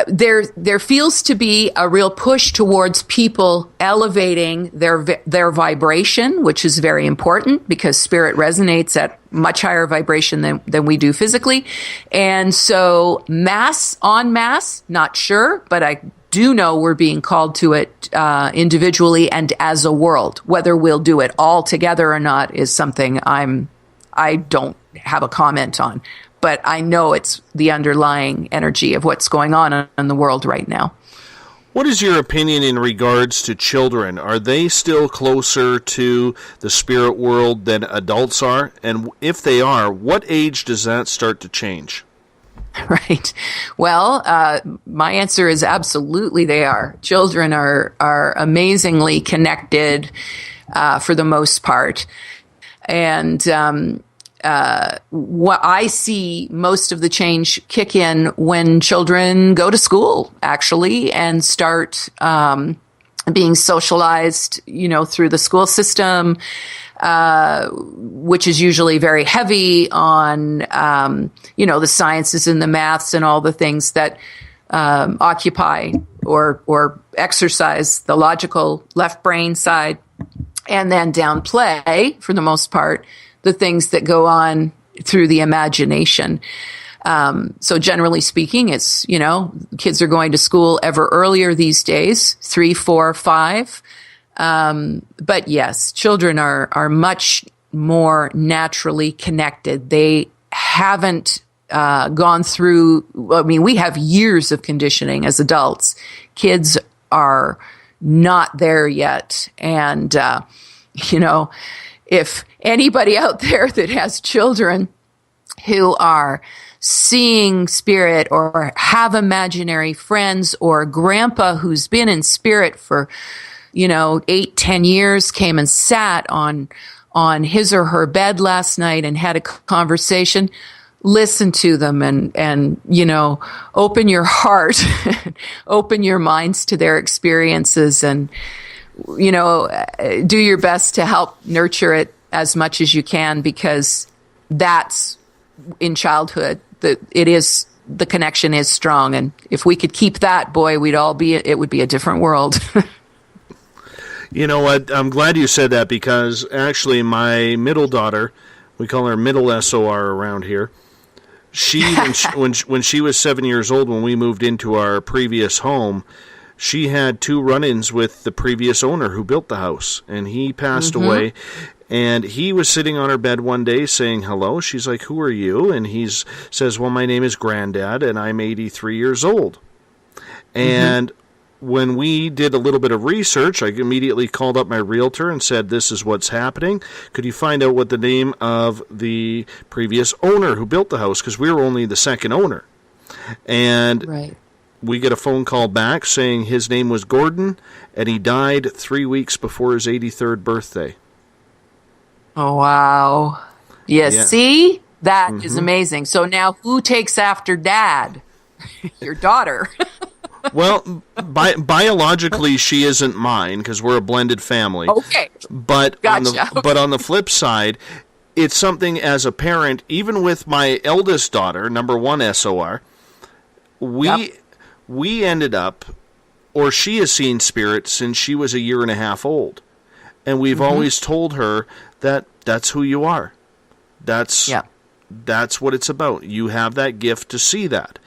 There feels to be a real push towards people elevating their vibration, which is very important because spirit resonates at much higher vibration than we do physically. And so mass, not sure, but I do know we're being called to it individually and as a world. Whether we'll do it all together or not is something I don't have a comment on. But I know it's the underlying energy of what's going on in the world right now. What is your opinion in regards to children? Are they still closer to the spirit world than adults are? And if they are, what age does that start to change? Right. Well, my answer is absolutely they are. Children are amazingly connected for the most part. And what I see most of the change kick in when children go to school, actually, and start being socialized, through the school system, which is usually very heavy on, the sciences and the maths and all the things that occupy or exercise the logical left brain side, and then downplay, for the most part, the things that go on through the imagination. So generally speaking, it's, kids are going to school ever earlier these days, 3, 4, 5. But yes, children are much more naturally connected. They haven't gone through, we have years of conditioning as adults. Kids are not there yet. And, if anybody out there that has children who are seeing spirit or have imaginary friends, or grandpa who's been in spirit for, 8, 10 years, came and sat on his or her bed last night and had a conversation, listen to them and open your heart, open your minds to their experiences, and, do your best to help nurture it as much as you can, because that's in childhood. The connection is strong. And if we could keep that, boy, it would be a different world. You know what? I'm glad you said that, because actually my middle daughter, we call her middle SOR around here. When she was 7 years old, when we moved into our previous home, she had 2 run-ins with the previous owner who built the house, and he passed away. And he was sitting on her bed one day saying hello. She's like, "Who are you?" And he says, "Well, my name is Granddad, and I'm 83 years old." And when we did a little bit of research, I immediately called up my realtor and said, "This is what's happening. Could you find out what the name of the previous owner who built the house?" Because we were only the second owner. And we get a phone call back saying his name was Gordon, and he died 3 weeks before his 83rd birthday. Oh, wow. Yeah. See? That is amazing. So now who takes after Dad? Your daughter. Well, biologically, she isn't mine, because we're a blended family. Okay. But gotcha. On the flip side, it's something as a parent, even with my eldest daughter, number 1 SOR, we ended up, or she has seen spirits since she was a year and a half old. And we've always told her that that's who you are. That's what it's about. You have that gift to see that.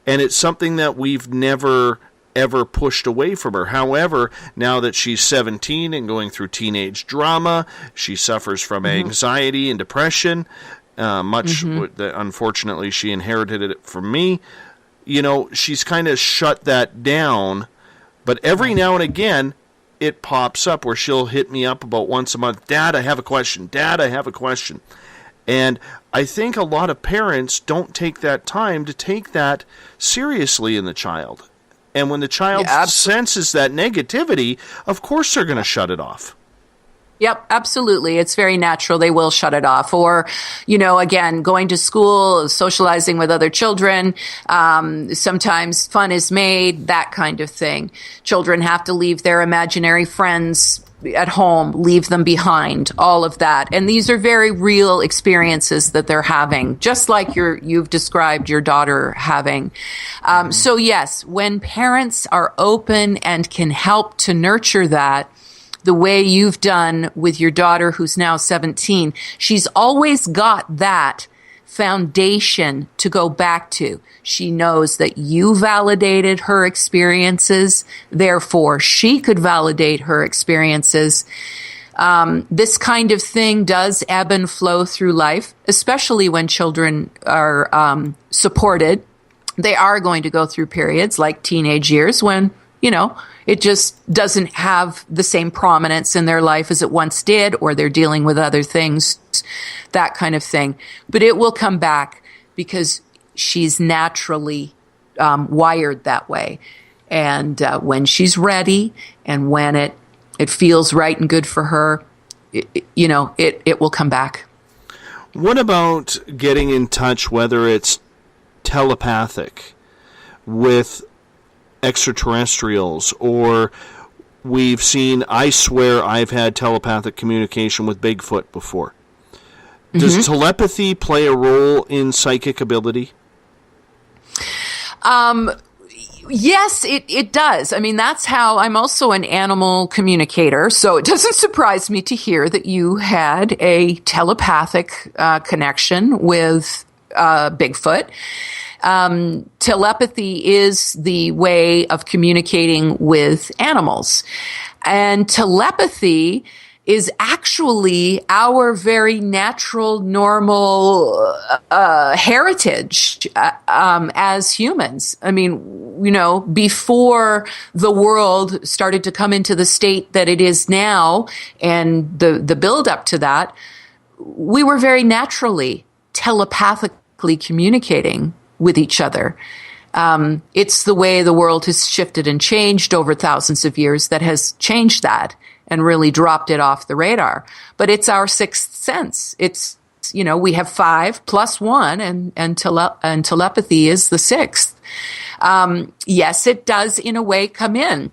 And it's something that we've never, ever pushed away from her. However, now that she's 17 and going through teenage drama, she suffers from anxiety and depression. Unfortunately, she inherited it from me. She's kind of shut that down. But every now and again, it pops up where she'll hit me up about once a month. "Dad, I have a question. Dad, I have a question." And I think a lot of parents don't take that time to take that seriously in the child. And when the child senses that negativity, of course they're going to shut it off. Yep, absolutely. It's very natural. They will shut it off. Or, again, going to school, socializing with other children. Sometimes fun is made, that kind of thing. Children have to leave their imaginary friends at home, leave them behind, all of that. And these are very real experiences that they're having, just like you've described your daughter having. So yes, when parents are open and can help to nurture that, the way you've done with your daughter who's now 17, she's always got that foundation to go back to. She knows that you validated her experiences, therefore she could validate her experiences. This kind of thing does ebb and flow through life, especially when children are supported. They are going to go through periods like teenage years when, it just doesn't have the same prominence in their life as it once did, or they're dealing with other things, that kind of thing. But it will come back because she's naturally wired that way. And when she's ready and when it feels right and good for her, it will come back. What about getting in touch, whether it's telepathic, with extraterrestrials, or we've seen, I swear I've had telepathic communication with Bigfoot before. Does telepathy play a role in psychic ability? Yes, it does. I mean, that's how I'm also an animal communicator. So it doesn't surprise me to hear that you had a telepathic connection with Bigfoot. Telepathy is the way of communicating with animals. And telepathy is actually our very natural, normal heritage as humans. I mean, before the world started to come into the state that it is now and the build up to that, we were very naturally telepathically communicating with each other. It's the way the world has shifted and changed over thousands of years that has changed that and really dropped it off the radar. But it's our sixth sense. It's, we have 5 plus 1 and telepathy is the sixth. Yes, it does in a way come in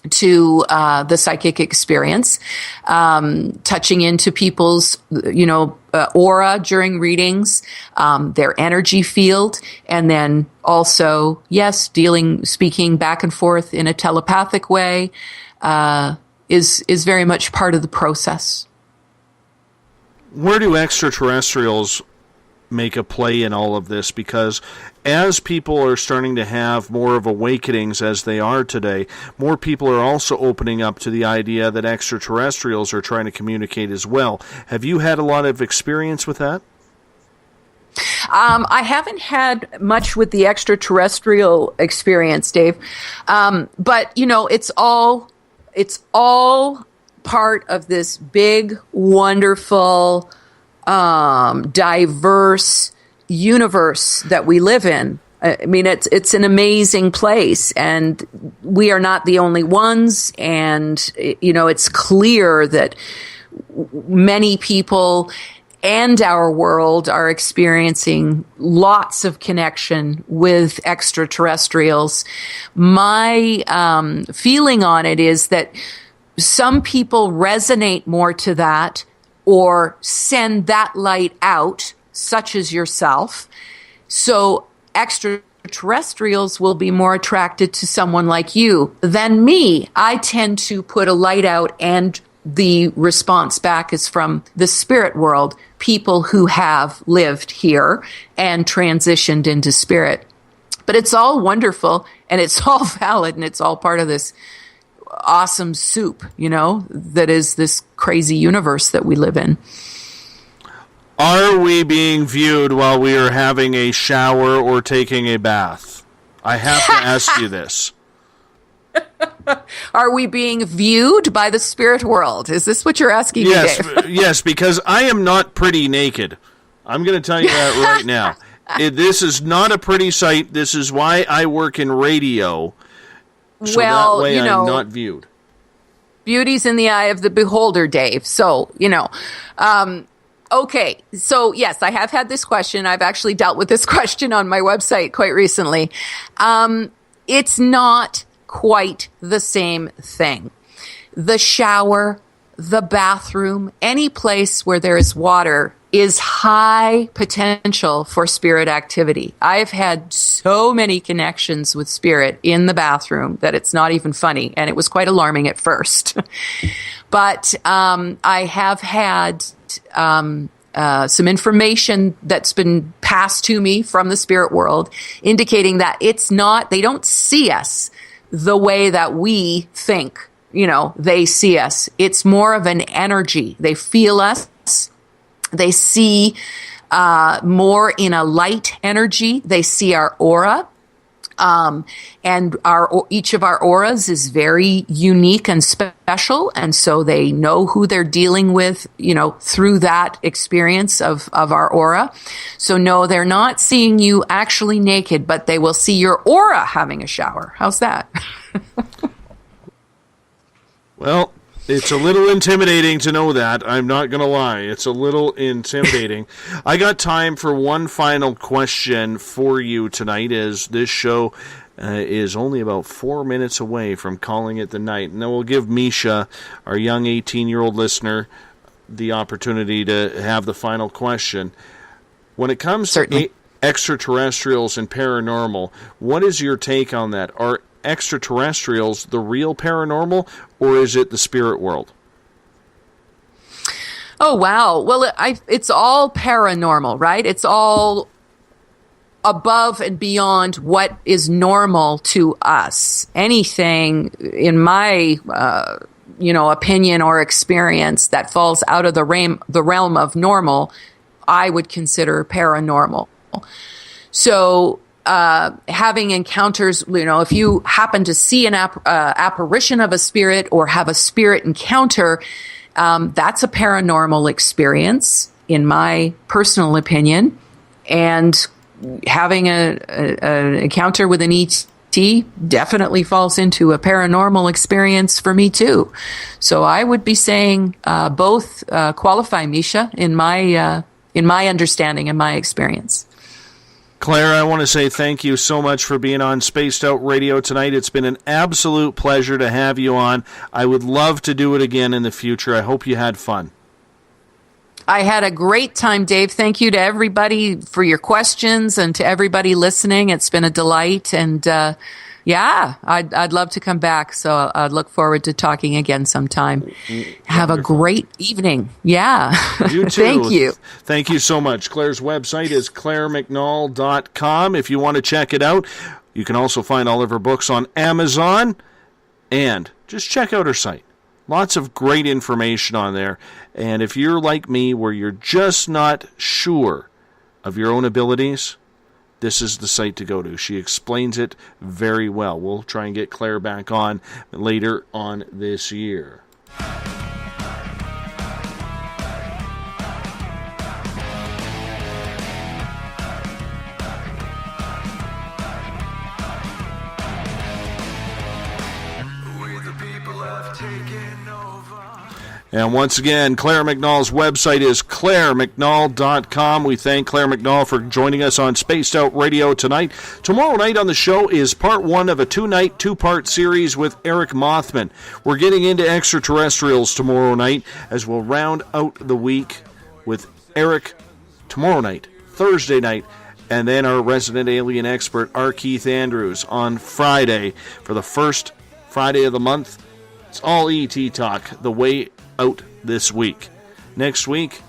to the psychic experience, touching into people's, aura during readings, their energy field, and then also, yes, speaking back and forth in a telepathic way, is very much part of the process. Where do extraterrestrials make a play in all of this? Because as people are starting to have more of awakenings as they are today, more people are also opening up to the idea that extraterrestrials are trying to communicate as well. Have you had a lot of experience with that? I haven't had much with the extraterrestrial experience, Dave. But, it's all part of this big, wonderful, diverse universe that we live in. I mean, it's an amazing place, and we are not the only ones. And, it's clear that many people and our world are experiencing lots of connection with extraterrestrials. My feeling on it is that some people resonate more to that or send that light out, such as yourself. So extraterrestrials will be more attracted to someone like you than me. I tend to put a light out, and the response back is from the spirit world, people who have lived here and transitioned into spirit. But it's all wonderful, and it's all valid, and it's all part of this awesome soup, that is this crazy universe that we live in. Are we being viewed while we are having a shower or taking a bath? I have to ask you this. Are we being viewed by the spirit world? Is this what you're asking me, Dave? Yes, because I am not pretty naked. I'm going to tell you that right now. This is not a pretty sight. This is why I work in radio. So that way I'm not viewed. Beauty's in the eye of the beholder, Dave. So, okay. So, yes, I have had this question. I've actually dealt with this question on my website quite recently. It's not quite the same thing. The shower, the bathroom, any place where there is water is high potential for spirit activity. I've had so many connections with spirit in the bathroom that it's not even funny, and it was quite alarming at first. But I have had some information that's been passed to me from the spirit world indicating that they don't see us the way that we think, they see us. It's more of an energy. They feel us. They see more in a light energy. They see our aura. And each of our auras is very unique and special. And so they know who they're dealing with, through that experience of our aura. So no, they're not seeing you actually naked, but they will see your aura having a shower. How's that? Well, it's a little intimidating to know that. I'm not going to lie. It's a little intimidating. I got time for one final question for you tonight, as this show is only about 4 minutes away from calling it the night. And then we'll give Misha, our young 18-year-old listener, the opportunity to have the final question. When it comes to extraterrestrials and paranormal, what is your take on that? Are extraterrestrials the real paranormal, or is it the spirit world? Oh, wow. Well, it's all paranormal, right? It's all above and beyond what is normal to us. Anything in my, opinion or experience that falls out of the realm of normal, I would consider paranormal. So, having encounters, if you happen to see an apparition of a spirit or have a spirit encounter, that's a paranormal experience, in my personal opinion. And having an encounter with an ET definitely falls into a paranormal experience for me too. So I would be saying both qualify, Misha, in my understanding and my experience. Claire, I want to say thank you so much for being on Spaced Out Radio tonight. It's been an absolute pleasure to have you on. I would love to do it again in the future. I hope you had fun. I had a great time, Dave. Thank you to everybody for your questions and to everybody listening. It's been a delight. And I'd love to come back. So I'd look forward to talking again sometime. Have a great evening. Yeah. You too. Thank you. Thank you so much. Claire's website is ClareMcNaul.com. If you want to check it out, you can also find all of her books on Amazon. And just check out her site. Lots of great information on there. And if you're like me, where you're just not sure of your own abilities, this is the site to go to. She explains it very well. We'll try and get Claire back on later on this year. And once again, Clare McNaul's website is ClareMcNaul.com. We thank Clare McNaul for joining us on Spaced Out Radio tonight. Tomorrow night on the show is part one of a two-part series with Eric Mothman. We're getting into extraterrestrials tomorrow night as we'll round out the week with Eric tomorrow night, Thursday night, and then our resident alien expert, R. Keith Andrews, on Friday for the first Friday of the month. It's all ET talk, the way out this week. Next week,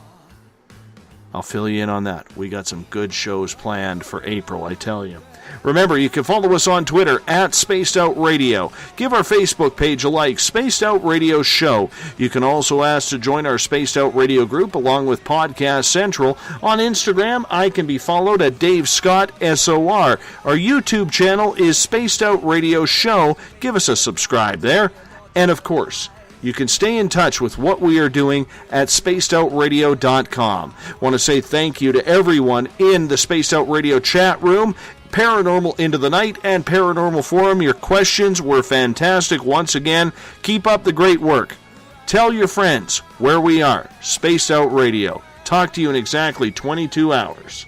I'll fill you in on that. We got some good shows planned for April, I tell you. Remember, you can follow us on Twitter at Spaced Out Radio. Give our Facebook page a like, Spaced Out Radio Show. You can also ask to join our Spaced Out Radio group along with Podcast Central. On Instagram, I can be followed at Dave Scott SOR. Our YouTube channel is Spaced Out Radio Show. Give us a subscribe there. And of course, you can stay in touch with what we are doing at spacedoutradio.com. Want to say thank you to everyone in the Spaced Out Radio chat room, Paranormal Into the Night, and Paranormal Forum. Your questions were fantastic once again. Keep up the great work. Tell your friends where we are. Spaced Out Radio. Talk to you in exactly 22 hours.